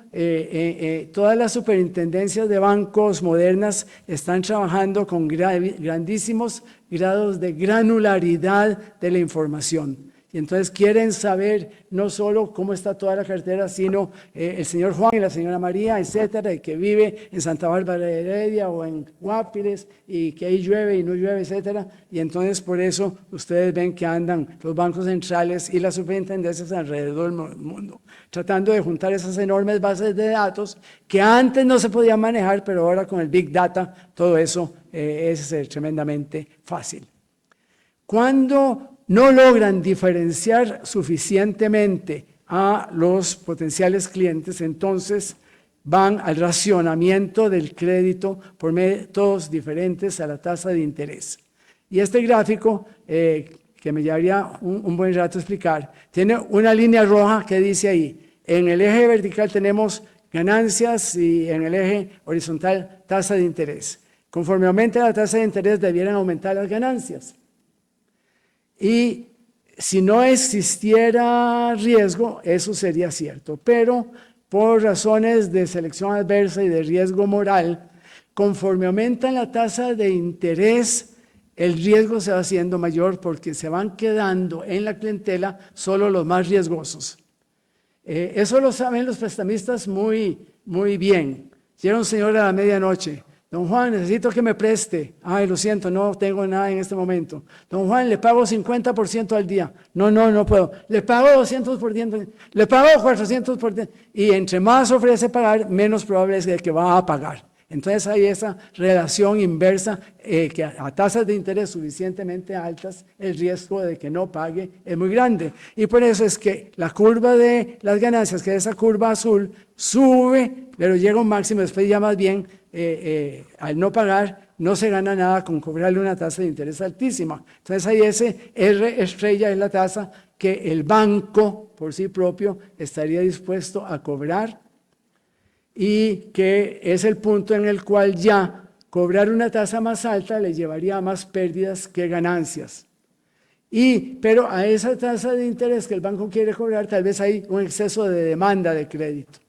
S2: Todas las superintendencias de bancos modernas están trabajando con grandísimos grados de granularidad de la información. Y entonces quieren saber no solo cómo está toda la cartera, sino el señor Juan y la señora María, etcétera, y que vive en Santa Bárbara de Heredia o en Guapiles y que ahí llueve y no llueve, etcétera. Y entonces por eso ustedes ven que andan los bancos centrales y las superintendencias alrededor del mundo, tratando de juntar esas enormes bases de datos que antes no se podían manejar, pero ahora con el Big Data todo eso es tremendamente fácil. Cuando no logran diferenciar suficientemente a los potenciales clientes, entonces van al racionamiento del crédito por métodos diferentes a la tasa de interés. Y este gráfico, que me llevaría un buen rato explicar, tiene una línea roja que dice ahí, en el eje vertical tenemos ganancias y en el eje horizontal tasa de interés. Conforme aumenta la tasa de interés, debieran aumentar las ganancias. Y si no existiera riesgo, eso sería cierto, pero por razones de selección adversa y de riesgo moral, conforme aumenta la tasa de interés, el riesgo se va haciendo mayor porque se van quedando en la clientela solo los más riesgosos. Eso lo saben los prestamistas muy bien. Llega un señor a la medianoche. Don Juan, necesito que me preste. Ay, lo siento, no tengo nada en este momento. Don Juan, le pago 50% al día. No puedo. Le pago 200%, le pago 400%. Y entre más ofrece pagar, menos probable es que va a pagar. Entonces hay esa relación inversa, que a tasas de interés suficientemente altas, el riesgo de que no pague es muy grande. Y por eso es que la curva de las ganancias, que es esa curva azul, sube, pero llega a un máximo, después ya más bien, al no pagar, no se gana nada con cobrarle una tasa de interés altísima. Entonces ahí ese R estrella es la tasa que el banco por sí propio estaría dispuesto a cobrar, y que es el punto en el cual ya cobrar una tasa más alta le llevaría a más pérdidas que ganancias. Pero a esa tasa de interés que el banco quiere cobrar, tal vez hay un exceso de demanda de crédito.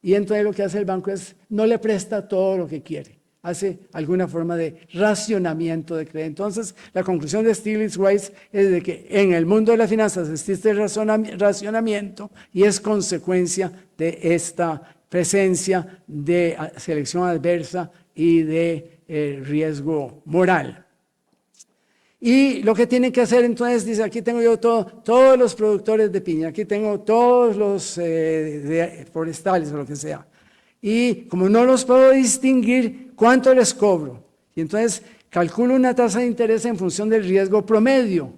S2: Y entonces lo que hace el banco es, no le presta todo lo que quiere, hace alguna forma de racionamiento de crédito. Entonces, la conclusión de Stiglitz-Weiss es de que en el mundo de las finanzas existe el racionamiento y es consecuencia de esta presencia de selección adversa y de riesgo moral. Y lo que tienen que hacer entonces, dice, aquí tengo yo todos los productores de piña, aquí tengo todos los forestales o lo que sea. Y como no los puedo distinguir, ¿cuánto les cobro? Y entonces calculo una tasa de interés en función del riesgo promedio.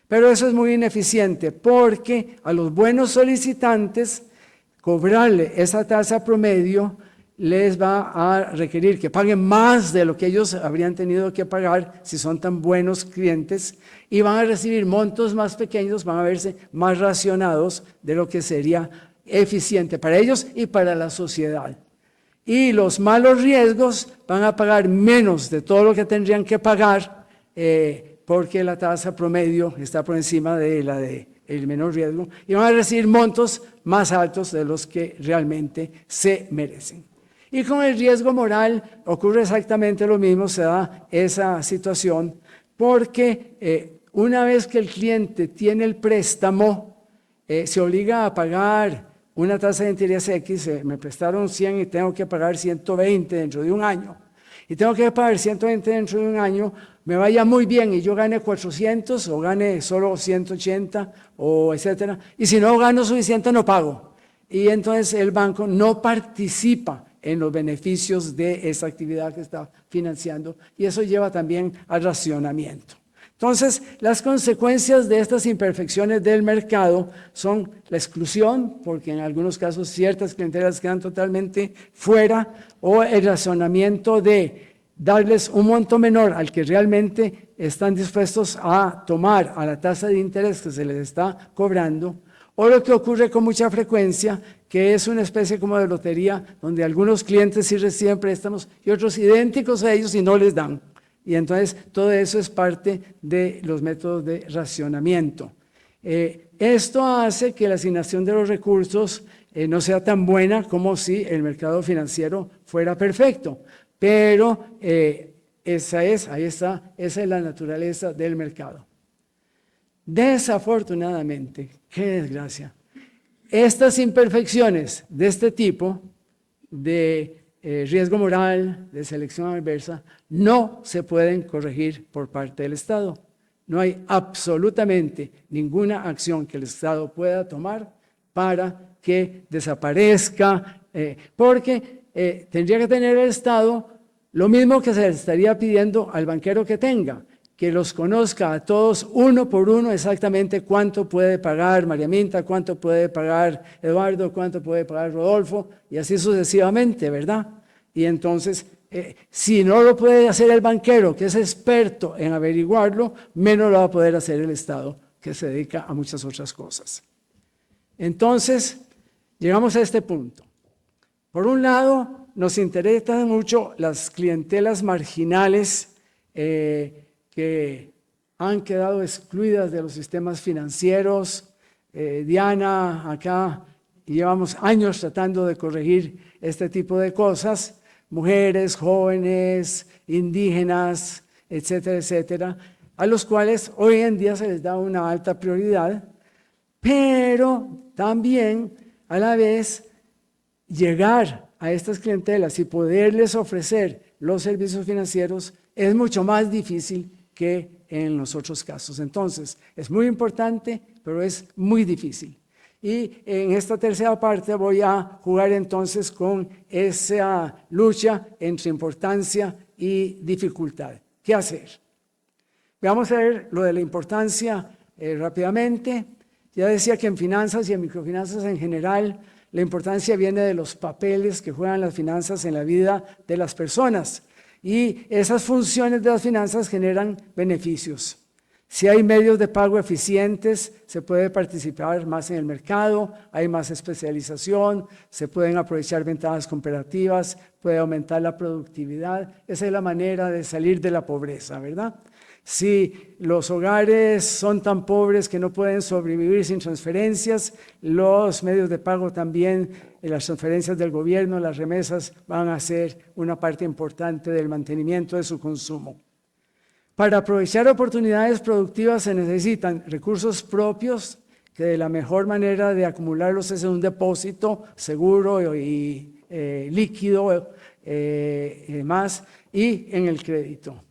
S2: Pero eso es muy ineficiente porque a los buenos solicitantes cobrarle esa tasa promedio les va a requerir que paguen más de lo que ellos habrían tenido que pagar si son tan buenos clientes, y van a recibir montos más pequeños, van a verse más racionados de lo que sería eficiente para ellos y para la sociedad. Y los malos riesgos van a pagar menos de todo lo que tendrían que pagar porque la tasa promedio está por encima de la de el menor riesgo, y van a recibir montos más altos de los que realmente se merecen. Y con el riesgo moral ocurre exactamente lo mismo, se da esa situación, porque una vez que el cliente tiene el préstamo, se obliga a pagar una tasa de interés X, me prestaron 100 y tengo que pagar 120 dentro de un año, y tengo que pagar 120 dentro de un año, me vaya muy bien y yo gane 400 o gane solo 180 o etcétera, y si no gano suficiente no pago. Y entonces el banco no participa en los beneficios de esa actividad que está financiando, y eso lleva también al racionamiento. Entonces, las consecuencias de estas imperfecciones del mercado son la exclusión, porque en algunos casos ciertas clientelas quedan totalmente fuera, o el racionamiento de darles un monto menor al que realmente están dispuestos a tomar a la tasa de interés que se les está cobrando, O lo que ocurre con mucha frecuencia, que es una especie como de lotería, donde algunos clientes sí reciben préstamos y otros idénticos a ellos y no les dan. Y entonces todo eso es parte de los métodos de racionamiento. Esto hace que la asignación de los recursos no sea tan buena como si el mercado financiero fuera perfecto. Pero esa es la naturaleza del mercado. Desafortunadamente, qué desgracia, estas imperfecciones de este tipo de riesgo moral, de selección adversa, no se pueden corregir por parte del Estado. No hay absolutamente ninguna acción que el Estado pueda tomar para que desaparezca, porque tendría que tener el Estado lo mismo que se le estaría pidiendo al banquero que los conozca a todos uno por uno exactamente cuánto puede pagar María Minta, cuánto puede pagar Eduardo, cuánto puede pagar Rodolfo, y así sucesivamente, ¿verdad? Y entonces, si no lo puede hacer el banquero, que es experto en averiguarlo, menos lo va a poder hacer el Estado, que se dedica a muchas otras cosas. Entonces, llegamos a este punto. Por un lado, nos interesan mucho las clientelas marginales que han quedado excluidas de los sistemas financieros. Diana, acá llevamos años tratando de corregir este tipo de cosas. Mujeres, jóvenes, indígenas, etcétera, etcétera, a los cuales hoy en día se les da una alta prioridad, pero también a la vez llegar a estas clientelas y poderles ofrecer los servicios financieros es mucho más difícil que en los otros casos. Entonces, es muy importante, pero es muy difícil. Y en esta tercera parte voy a jugar entonces con esa lucha entre importancia y dificultad. ¿Qué hacer? Vamos a ver lo de la importancia rápidamente. Ya decía que en finanzas y en microfinanzas en general, la importancia viene de los papeles que juegan las finanzas en la vida de las personas. Y esas funciones de las finanzas generan beneficios. Si hay medios de pago eficientes, se puede participar más en el mercado, hay más especialización, se pueden aprovechar ventajas comparativas, puede aumentar la productividad. Esa es la manera de salir de la pobreza, ¿verdad? Si los hogares son tan pobres que no pueden sobrevivir sin transferencias, los medios de pago también, las transferencias del gobierno, las remesas van a ser una parte importante del mantenimiento de su consumo. Para aprovechar oportunidades productivas se necesitan recursos propios, que de la mejor manera de acumularlos es en un depósito seguro y líquido más, y en el crédito.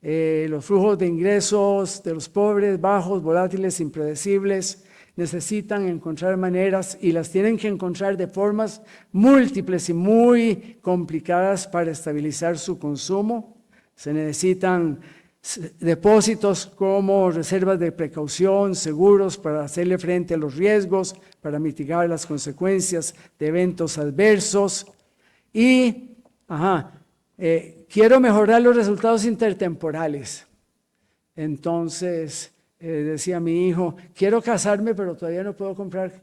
S2: Los flujos de ingresos de los pobres, bajos, volátiles, impredecibles, necesitan encontrar maneras y las tienen que encontrar de formas múltiples y muy complicadas para estabilizar su consumo. Se necesitan depósitos como reservas de precaución, seguros para hacerle frente a los riesgos, para mitigar las consecuencias de eventos adversos. Y, quiero mejorar los resultados intertemporales. Entonces, decía mi hijo, quiero casarme, pero todavía no puedo comprar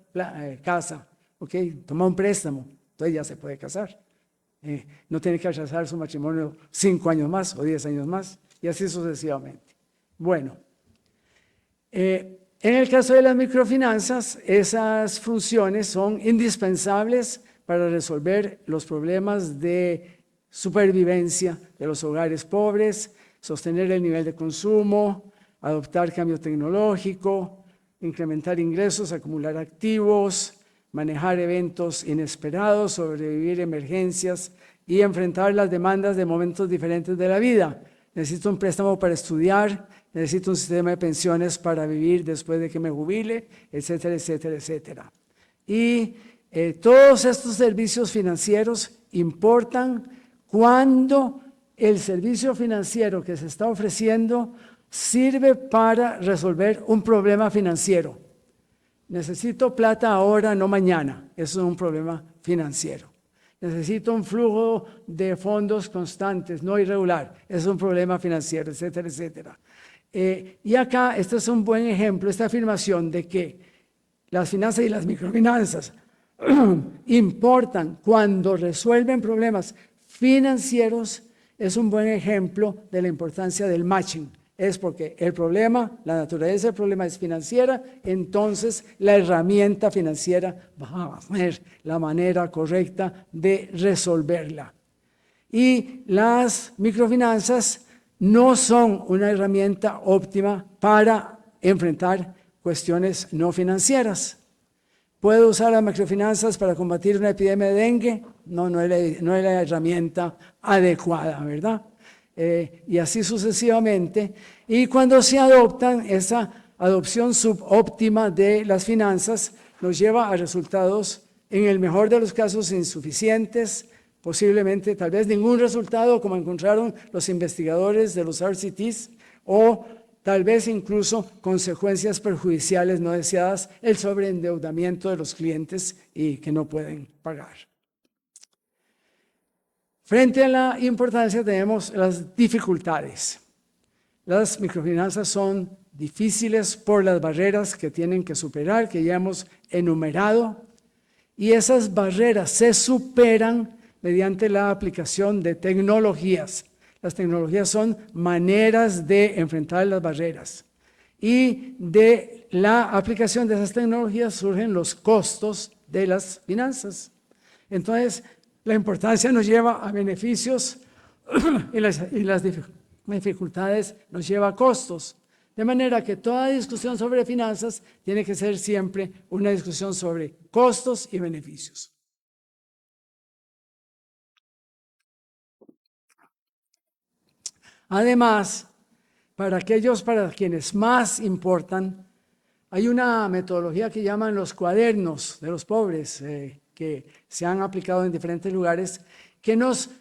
S2: casa. Ok, toma un préstamo, entonces ya se puede casar. No tiene que rechazar su matrimonio 5 años más o 10 años más, y así sucesivamente. Bueno, en el caso de las microfinanzas, esas funciones son indispensables para resolver los problemas de supervivencia de los hogares pobres, sostener el nivel de consumo, adoptar cambio tecnológico, incrementar ingresos, acumular activos, manejar eventos inesperados, sobrevivir emergencias y enfrentar las demandas de momentos diferentes de la vida. Necesito un préstamo para estudiar, necesito un sistema de pensiones para vivir después de que me jubile, etcétera, etcétera, etcétera. Y todos estos servicios financieros importan cuando el servicio financiero que se está ofreciendo sirve para resolver un problema financiero. Necesito plata ahora, no mañana. Eso es un problema financiero. Necesito un flujo de fondos constantes, no irregular. Eso es un problema financiero, etcétera, etcétera. Y acá, este es un buen ejemplo, esta afirmación de que las finanzas y las microfinanzas importan cuando resuelven problemas financieros, es un buen ejemplo de la importancia del matching. Es porque el problema, la naturaleza del problema es financiera, entonces la herramienta financiera va a ser la manera correcta de resolverla. Y las microfinanzas no son una herramienta óptima para enfrentar cuestiones no financieras. ¿Puedo usar las microfinanzas para combatir una epidemia de dengue? No es la herramienta adecuada, ¿verdad? Y así sucesivamente. Y cuando se adoptan, esa adopción subóptima de las finanzas nos lleva a resultados, en el mejor de los casos, insuficientes, posiblemente tal vez ningún resultado, como encontraron los investigadores de los RCTs, o tal vez incluso consecuencias perjudiciales no deseadas, el sobreendeudamiento de los clientes y que no pueden pagar. Frente a la importancia tenemos las dificultades. Las microfinanzas son difíciles por las barreras que tienen que superar, que ya hemos enumerado, y esas barreras se superan mediante la aplicación de tecnologías. Las tecnologías son maneras de enfrentar las barreras. Y de la aplicación de esas tecnologías surgen los costos de las finanzas. Entonces, la importancia nos lleva a beneficios y las dificultades nos lleva a costos. De manera que toda discusión sobre finanzas tiene que ser siempre una discusión sobre costos y beneficios. Además, para quienes más importan, hay una metodología que llaman los cuadernos de los pobres, que se han aplicado en diferentes lugares, que nos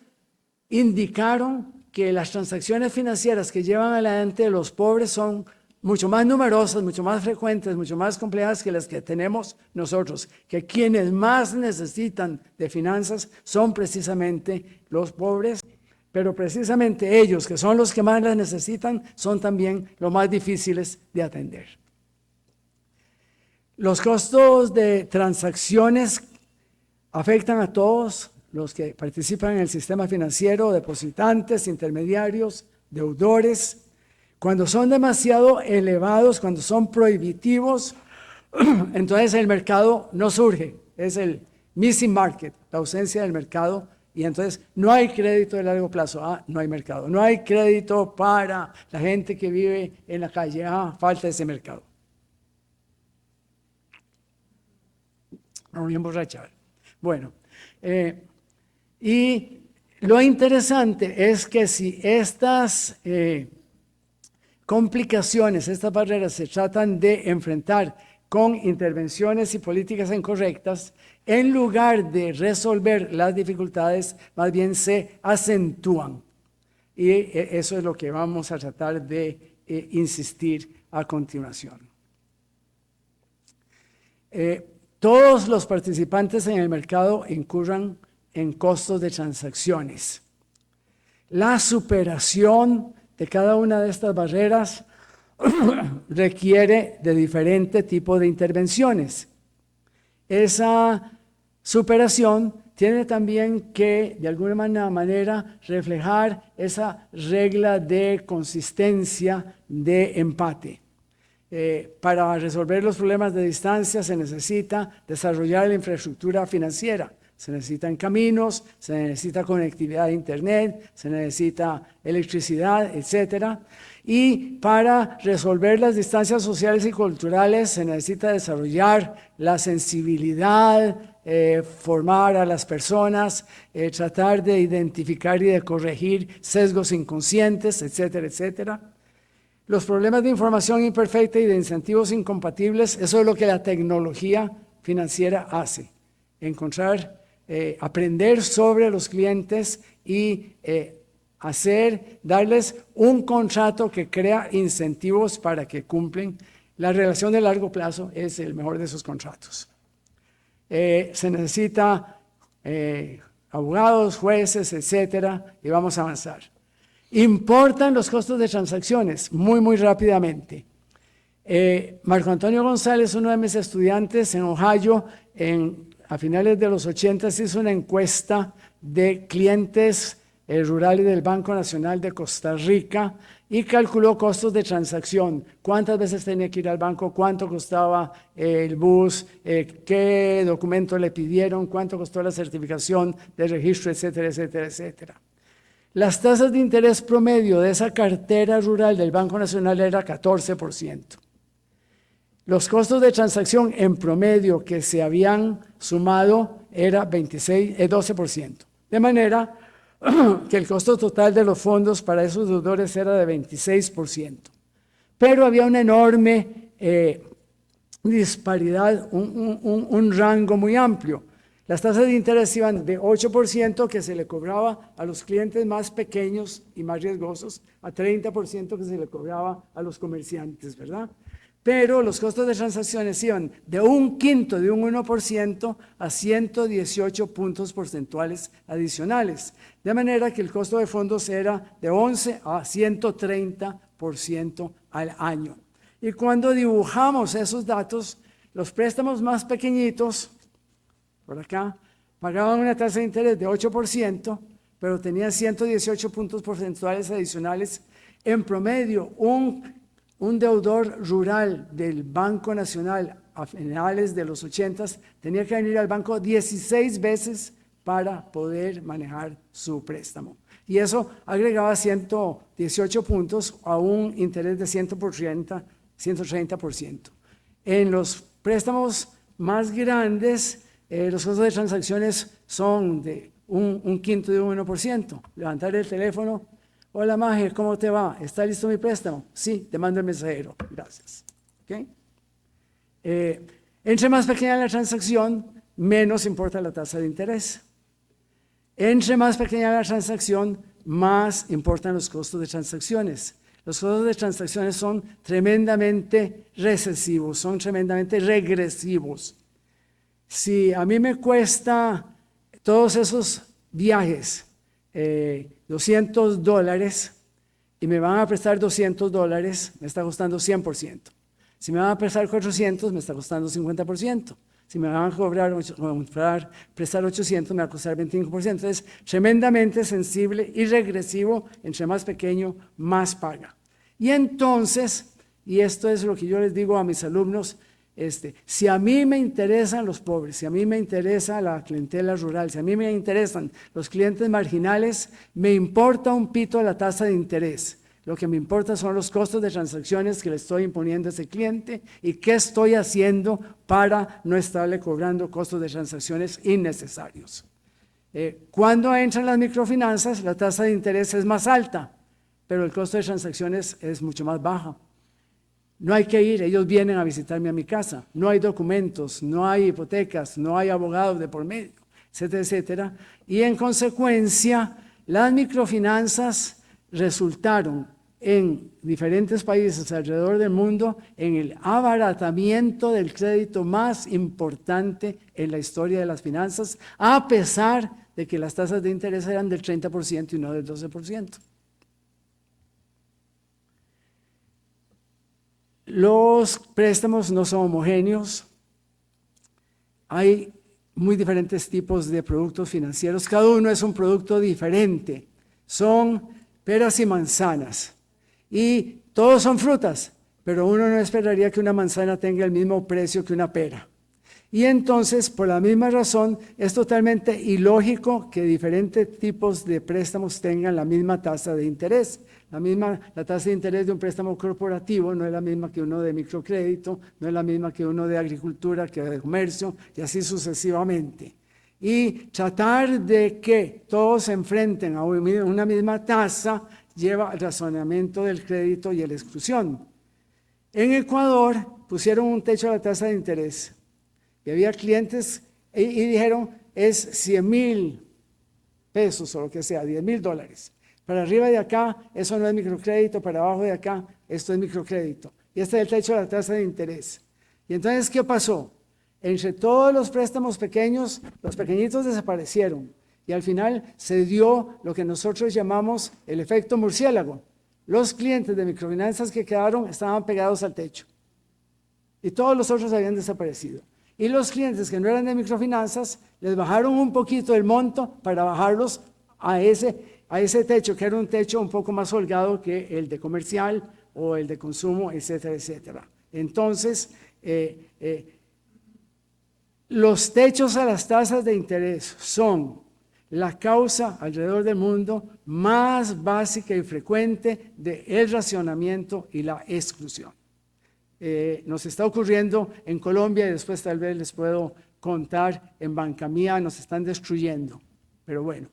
S2: indicaron que las transacciones financieras que llevan adelante los pobres son mucho más numerosas, mucho más frecuentes, mucho más complejas que las que tenemos nosotros, que quienes más necesitan de finanzas son precisamente los pobres, pero precisamente ellos, que son los que más las necesitan, son también los más difíciles de atender. Los costos de transacciones afectan a todos los que participan en el sistema financiero, depositantes, intermediarios, deudores. Cuando son demasiado elevados, cuando son prohibitivos, entonces el mercado no surge, es el missing market, la ausencia del mercado, y entonces no hay crédito de largo plazo, no hay mercado, no hay crédito para la gente que vive en la calle, falta ese mercado. Me voy a emborrachar. Bueno, y lo interesante es que si estas complicaciones, estas barreras se tratan de enfrentar con intervenciones y políticas incorrectas, en lugar de resolver las dificultades, más bien se acentúan. Y eso es lo que vamos a tratar de insistir a continuación. Todos los participantes en el mercado incurran en costos de transacciones. La superación de cada una de estas barreras requiere de diferente tipo de intervenciones. Esa superación tiene también que, de alguna manera, reflejar esa regla de consistencia de empate. Para resolver los problemas de distancia se necesita desarrollar la infraestructura financiera. Se necesitan caminos, se necesita conectividad a Internet, se necesita electricidad, etc. Y para resolver las distancias sociales y culturales se necesita desarrollar la sensibilidad, formar a las personas, tratar de identificar y de corregir sesgos inconscientes, etcétera, etcétera. Los problemas de información imperfecta y de incentivos incompatibles, eso es lo que la tecnología financiera hace. Aprender sobre los clientes y darles un contrato que crea incentivos para que cumplen. La relación de largo plazo es el mejor de esos contratos. Se necesita abogados, jueces, etcétera, y vamos a avanzar. Importan los costos de transacciones muy rápidamente. Marco Antonio González, uno de mis estudiantes en Ohio, a finales de los 80 hizo una encuesta de clientes rurales del Banco Nacional de Costa Rica y calculó costos de transacción, cuántas veces tenía que ir al banco, cuánto costaba el bus, qué documento le pidieron, cuánto costó la certificación de registro, etcétera, etcétera, etcétera. Las tasas de interés promedio de esa cartera rural del Banco Nacional era 14%. Los costos de transacción en promedio que se habían sumado era 12%. De manera que el costo total de los fondos para esos deudores era de 26%. Pero había una enorme disparidad, un rango muy amplio. Las tasas de interés iban de 8% que se le cobraba a los clientes más pequeños y más riesgosos, a 30% que se le cobraba a los comerciantes, ¿verdad? Pero los costos de transacciones iban de 1/5 de un 1% a 118 puntos porcentuales adicionales. De manera que el costo de fondos era de 11 a 130% al año. Y cuando dibujamos esos datos, los préstamos más pequeñitos, por acá, pagaban una tasa de interés de 8%, pero tenían 118 puntos porcentuales adicionales. En promedio, un deudor rural del Banco Nacional a finales de los 80 tenía que venir al banco 16 veces para poder manejar su préstamo. Y eso agregaba 118 puntos a un interés de 130%. En los préstamos más grandes, los costos de transacciones son de 1/5 de un 1%. Levantar el teléfono. Hola, Maje, ¿cómo te va? ¿Está listo mi préstamo? Sí, te mando el mensajero. Gracias. ¿Okay? Entre más pequeña la transacción, menos importa la tasa de interés. Entre más pequeña la transacción, más importan los costos de transacciones. Los costos de transacciones son tremendamente recesivos, son tremendamente regresivos. Si a mí me cuesta todos esos viajes, $200 y me van a prestar $200, me está costando 100%. Si me van a prestar 400, me está costando 50%. Si me van a prestar 800, me va a costar 25%. Entonces, tremendamente sensible y regresivo, entre más pequeño, más paga. Y entonces, y esto es lo que yo les digo a mis alumnos, si a mí me interesan los pobres, si a mí me interesa la clientela rural, si a mí me interesan los clientes marginales, me importa un pito la tasa de interés. Lo que me importa son los costos de transacciones que le estoy imponiendo a ese cliente y qué estoy haciendo para no estarle cobrando costos de transacciones innecesarios. Cuando entran las microfinanzas, la tasa de interés es más alta, pero el costo de transacciones es mucho más baja. No hay que ir, ellos vienen a visitarme a mi casa, no hay documentos, no hay hipotecas, no hay abogados de por medio, etcétera, etcétera. Y en consecuencia, las microfinanzas resultaron en diferentes países alrededor del mundo en el abaratamiento del crédito más importante en la historia de las finanzas, a pesar de que las tasas de interés eran del 30% y no del 12%. Los préstamos no son homogéneos. Hay muy diferentes tipos de productos financieros. Cada uno es un producto diferente. Son peras y manzanas. Y todos son frutas, pero uno no esperaría que una manzana tenga el mismo precio que una pera. Y entonces, por la misma razón, es totalmente ilógico que diferentes tipos de préstamos tengan la misma tasa de interés. La tasa de interés de un préstamo corporativo no es la misma que uno de microcrédito, no es la misma que uno de agricultura, que de comercio, y así sucesivamente. Y tratar de que todos se enfrenten a una misma tasa lleva al razonamiento del crédito y a la exclusión. En Ecuador pusieron un techo a la tasa de interés. Y había clientes y dijeron, es 100,000 pesos o lo que sea, $10,000. Para arriba de acá, eso no es microcrédito, para abajo de acá, esto es microcrédito. Y este es el techo de la tasa de interés. Y entonces, ¿qué pasó? Entre todos los préstamos pequeños, los pequeñitos desaparecieron. Y al final se dio lo que nosotros llamamos el efecto murciélago. Los clientes de microfinanzas que quedaron estaban pegados al techo. y todos los otros habían desaparecido. Y los clientes que no eran de microfinanzas les bajaron un poquito el monto para bajarlos a ese techo, que era un techo un poco más holgado que el de comercial o el de consumo, etcétera, etcétera. Entonces, los techos a las tasas de interés son la causa alrededor del mundo más básica y frecuente del racionamiento y la exclusión. Nos está ocurriendo en Colombia y después tal vez les puedo contar en Banca Mía, nos están destruyendo, pero bueno.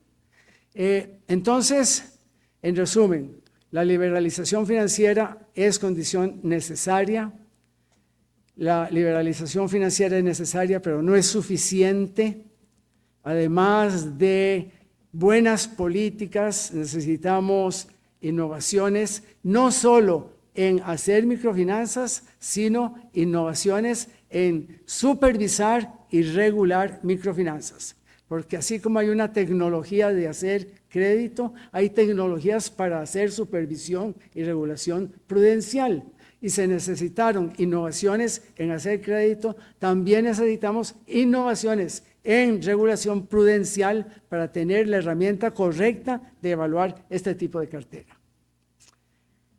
S2: Entonces, en resumen, la liberalización financiera es condición necesaria. La liberalización financiera es necesaria, pero no es suficiente. Además de buenas políticas, necesitamos innovaciones, no solo en hacer microfinanzas, sino innovaciones en supervisar y regular microfinanzas. Porque así como hay una tecnología de hacer crédito, hay tecnologías para hacer supervisión y regulación prudencial. Y se necesitaron innovaciones en hacer crédito, también necesitamos innovaciones en regulación prudencial para tener la herramienta correcta de evaluar este tipo de cartera.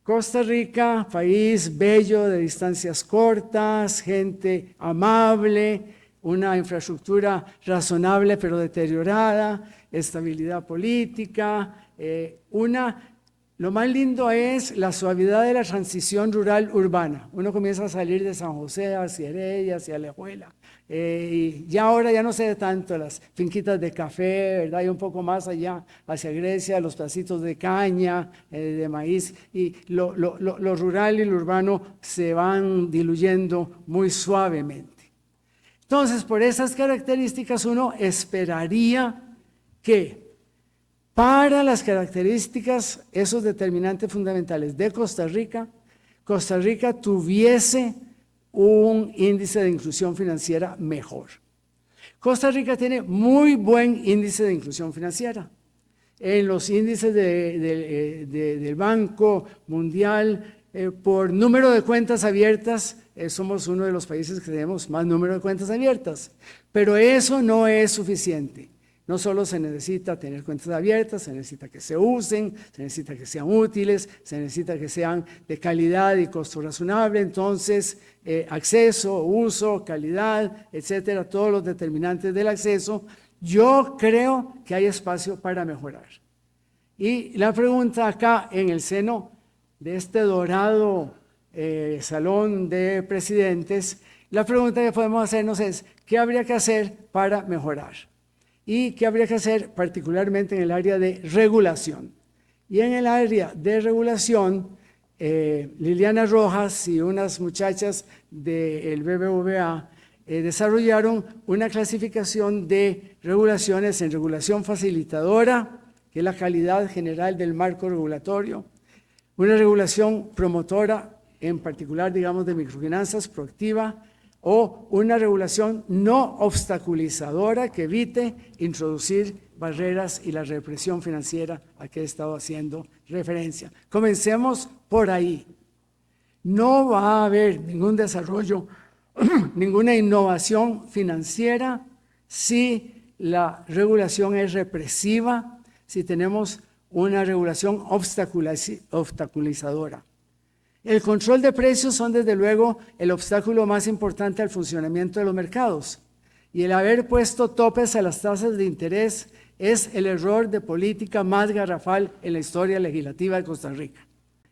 S2: Costa Rica, país bello de distancias cortas, gente amable, una infraestructura razonable pero deteriorada, estabilidad política, lo más lindo es la suavidad de la transición rural-urbana. Uno comienza a salir de San José hacia Heredia, hacia Alajuela. Y ya ahora ya no se ve tanto las finquitas de café, ¿verdad? Y un poco más allá, hacia Grecia, los pedacitos de caña, de maíz. Y lo rural y lo urbano se van diluyendo muy suavemente. Entonces, por esas características, uno esperaría que para las características, esos determinantes fundamentales de Costa Rica tuviese un índice de inclusión financiera mejor. Costa Rica tiene muy buen índice de inclusión financiera. En los índices del Banco Mundial, por número de cuentas abiertas, somos uno de los países que tenemos más número de cuentas abiertas. Pero eso no es suficiente. No solo se necesita tener cuentas abiertas, se necesita que se usen, se necesita que sean útiles, se necesita que sean de calidad y costo razonable. Entonces, acceso, uso, calidad, etcétera, todos los determinantes del acceso, yo creo que hay espacio para mejorar. Y la pregunta acá en el seno de este dorado salón de presidentes, la pregunta que podemos hacernos es, ¿qué habría que hacer para mejorar? ¿Y qué habría que hacer particularmente en el área de regulación? Y en el área de regulación, Liliana Rojas y unas muchachas del BBVA desarrollaron una clasificación de regulaciones en regulación facilitadora, que es la calidad general del marco regulatorio, una regulación promotora, en particular, digamos, de microfinanzas proactiva, o una regulación no obstaculizadora que evite introducir barreras y la represión financiera a que he estado haciendo referencia. Comencemos por ahí. No va a haber ningún desarrollo, ninguna innovación financiera si la regulación es represiva, si tenemos una regulación obstaculizadora. El control de precios son desde luego el obstáculo más importante al funcionamiento de los mercados, y el haber puesto topes a las tasas de interés es el error de política más garrafal en la historia legislativa de Costa Rica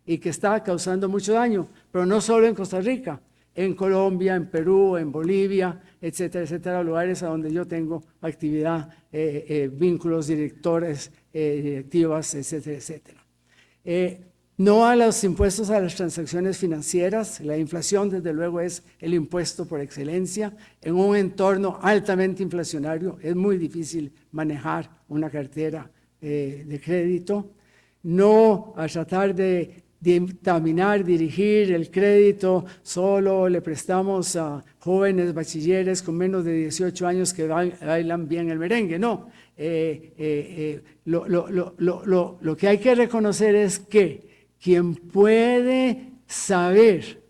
S2: y que está causando mucho daño, pero no solo en Costa Rica, en Colombia, en Perú, en Bolivia, etcétera, etcétera, lugares a donde yo tengo actividad, vínculos, directores, directivas, etcétera, etcétera. No a los impuestos a las transacciones financieras. La inflación, desde luego, es el impuesto por excelencia. En un entorno altamente inflacionario es muy difícil manejar una cartera de crédito. No a tratar de dictaminar, dirigir el crédito, solo le prestamos a jóvenes bachilleres con menos de 18 años que bailan bien el merengue. No, lo que hay que reconocer es que quien puede saber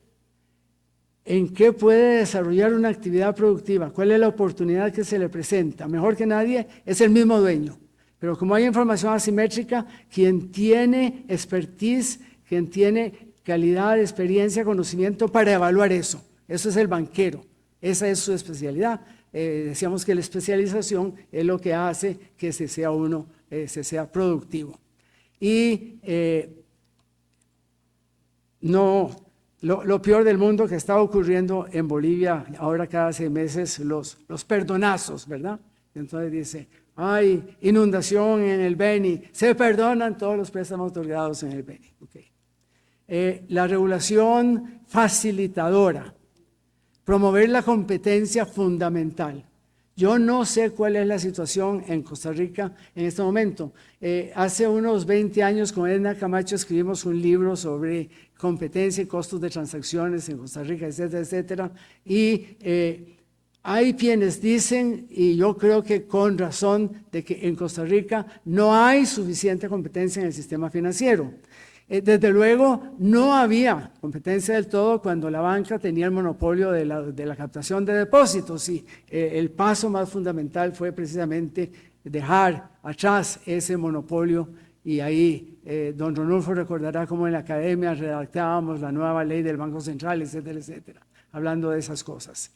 S2: en qué puede desarrollar una actividad productiva, cuál es la oportunidad que se le presenta. Mejor que nadie es el mismo dueño. Pero como hay información asimétrica, quien tiene expertise, quien tiene calidad, experiencia, conocimiento para evaluar eso. Eso es el banquero. Esa es su especialidad. Decíamos que la especialización es lo que hace que se sea productivo. Y lo peor del mundo que está ocurriendo en Bolivia ahora cada 6 meses, los perdonazos, ¿verdad? Entonces dice, hay inundación en el Beni, se perdonan todos los préstamos otorgados en el Beni. Okay. La regulación facilitadora, promover la competencia fundamental. Yo no sé cuál es la situación en Costa Rica en este momento. Hace unos 20 años con Edna Camacho escribimos un libro sobre competencia y costos de transacciones en Costa Rica, etcétera, etcétera. Y hay quienes dicen, y yo creo que con razón, de que en Costa Rica no hay suficiente competencia en el sistema financiero. Desde luego, no había competencia del todo cuando la banca tenía el monopolio de la captación de depósitos y el paso más fundamental fue precisamente dejar atrás ese monopolio y ahí don Ronulfo recordará cómo en la academia redactábamos la nueva ley del Banco Central, etcétera, etcétera, hablando de esas cosas.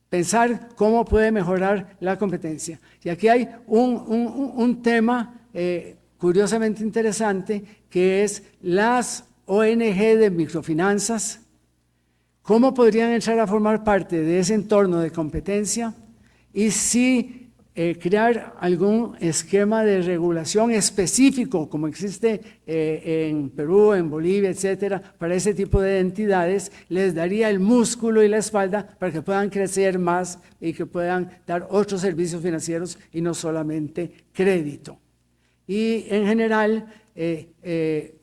S2: Pensar cómo puede mejorar la competencia. Y aquí hay un tema curiosamente interesante, que es las ONG de microfinanzas, cómo podrían entrar a formar parte de ese entorno de competencia y si crear algún esquema de regulación específico, como existe en Perú, en Bolivia, etcétera, para ese tipo de entidades, les daría el músculo y la espalda para que puedan crecer más y que puedan dar otros servicios financieros y no solamente crédito. Y en general,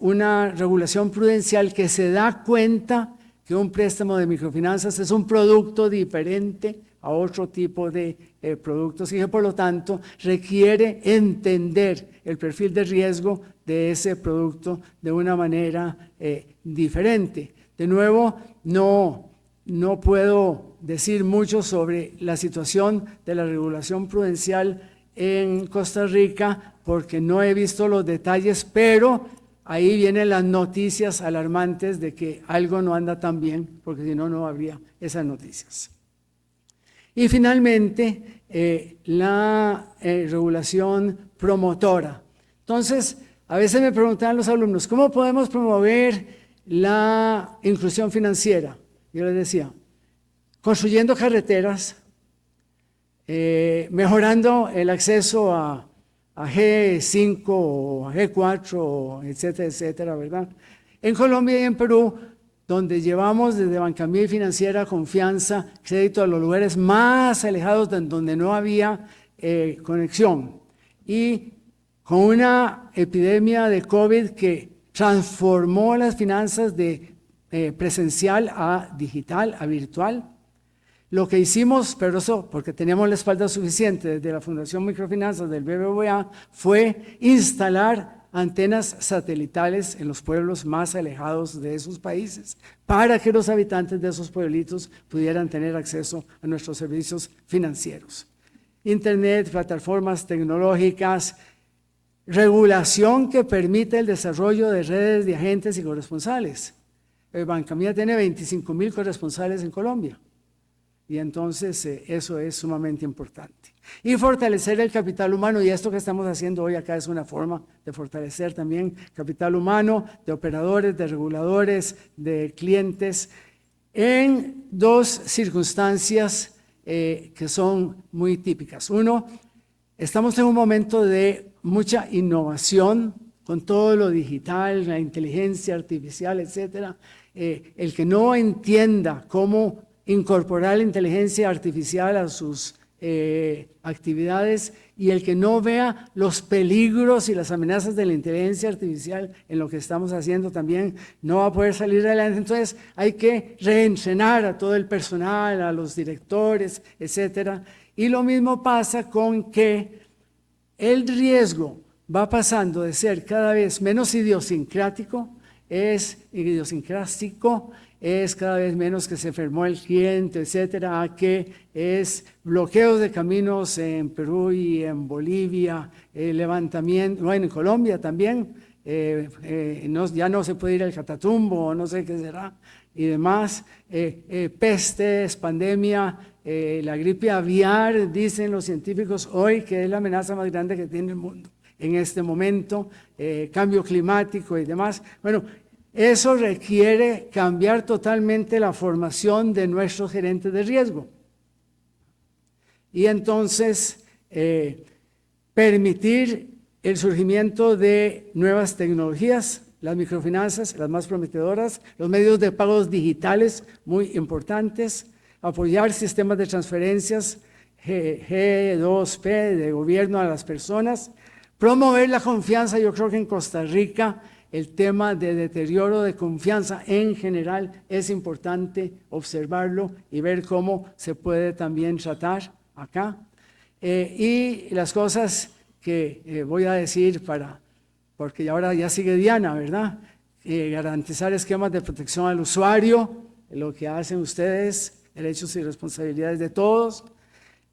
S2: una regulación prudencial que se da cuenta que un préstamo de microfinanzas es un producto diferente a otro tipo de productos y que por lo tanto requiere entender el perfil de riesgo de ese producto de una manera diferente. De nuevo, no puedo decir mucho sobre la situación de la regulación prudencial en Costa Rica porque no he visto los detalles, pero ahí vienen las noticias alarmantes de que algo no anda tan bien, porque si no, no habría esas noticias. Y finalmente, la regulación promotora. Entonces, a veces me preguntan los alumnos, ¿cómo podemos promover la inclusión financiera? Yo les decía, construyendo carreteras, mejorando el acceso a G5 o a G4, etcétera, etcétera, ¿verdad? En Colombia y en Perú, donde llevamos desde Bancamía Financiera Confianza crédito a los lugares más alejados donde no había conexión. Y con una epidemia de COVID que transformó las finanzas de presencial a digital, a virtual. Lo que hicimos, pero eso porque teníamos la espalda suficiente desde la Fundación Microfinanzas del BBVA, fue instalar antenas satelitales en los pueblos más alejados de esos países para que los habitantes de esos pueblitos pudieran tener acceso a nuestros servicios financieros. Internet, plataformas tecnológicas, regulación que permite el desarrollo de redes de agentes y corresponsales. Bancamía tiene 25,000 corresponsales en Colombia. Y entonces eso es sumamente importante. Y fortalecer el capital humano, y esto que estamos haciendo hoy acá es una forma de fortalecer también capital humano, de operadores, de reguladores, de clientes, en 2 circunstancias que son muy típicas. Uno, estamos en un momento de mucha innovación con todo lo digital, la inteligencia artificial, etcétera. El que no entienda cómo incorporar la inteligencia artificial a sus actividades y el que no vea los peligros y las amenazas de la inteligencia artificial en lo que estamos haciendo también no va a poder salir adelante. Entonces hay que reentrenar a todo el personal, a los directores, etcétera. Y lo mismo pasa con que el riesgo va pasando de ser cada vez menos idiosincrático es idiosincrático, es cada vez menos que se enfermó el cliente, etcétera, a que es bloqueos de caminos en Perú y en Bolivia, levantamiento, bueno, en Colombia también, ya no se puede ir al Catatumbo, no sé qué será, y demás, pestes, pandemia, la gripe aviar, dicen los científicos hoy que es la amenaza más grande que tiene el mundo en este momento, cambio climático y demás. Bueno, eso requiere cambiar totalmente la formación de nuestros gerentes de riesgo. Y entonces, permitir el surgimiento de nuevas tecnologías, las microfinanzas, las más prometedoras, los medios de pagos digitales, muy importantes, apoyar sistemas de transferencias G2P de gobierno a las personas, promover la confianza. Yo creo que en Costa Rica el tema de deterioro de confianza en general es importante observarlo y ver cómo se puede también tratar acá. Y las cosas que voy a decir porque ahora ya sigue Diana, ¿verdad? Garantizar esquemas de protección al usuario, lo que hacen ustedes, derechos y responsabilidades de todos,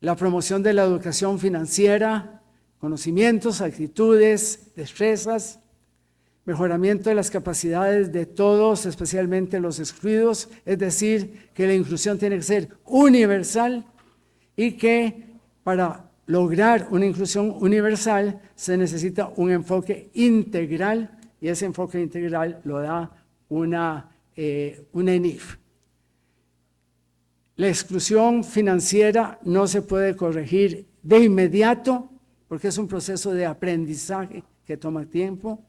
S2: la promoción de la educación financiera, conocimientos, actitudes, destrezas, mejoramiento de las capacidades de todos, especialmente los excluidos, es decir, que la inclusión tiene que ser universal y que para lograr una inclusión universal se necesita un enfoque integral y ese enfoque integral lo da una ENIF. La exclusión financiera no se puede corregir de inmediato porque es un proceso de aprendizaje que toma tiempo.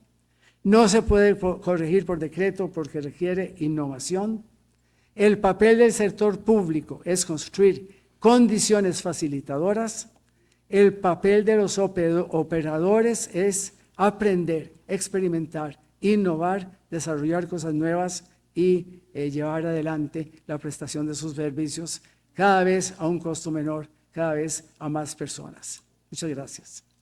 S2: No se puede corregir por decreto porque requiere innovación. El papel del sector público es construir condiciones facilitadoras. El papel de los operadores es aprender, experimentar, innovar, desarrollar cosas nuevas y llevar adelante la prestación de sus servicios cada vez a un costo menor, cada vez a más personas. Muchas gracias.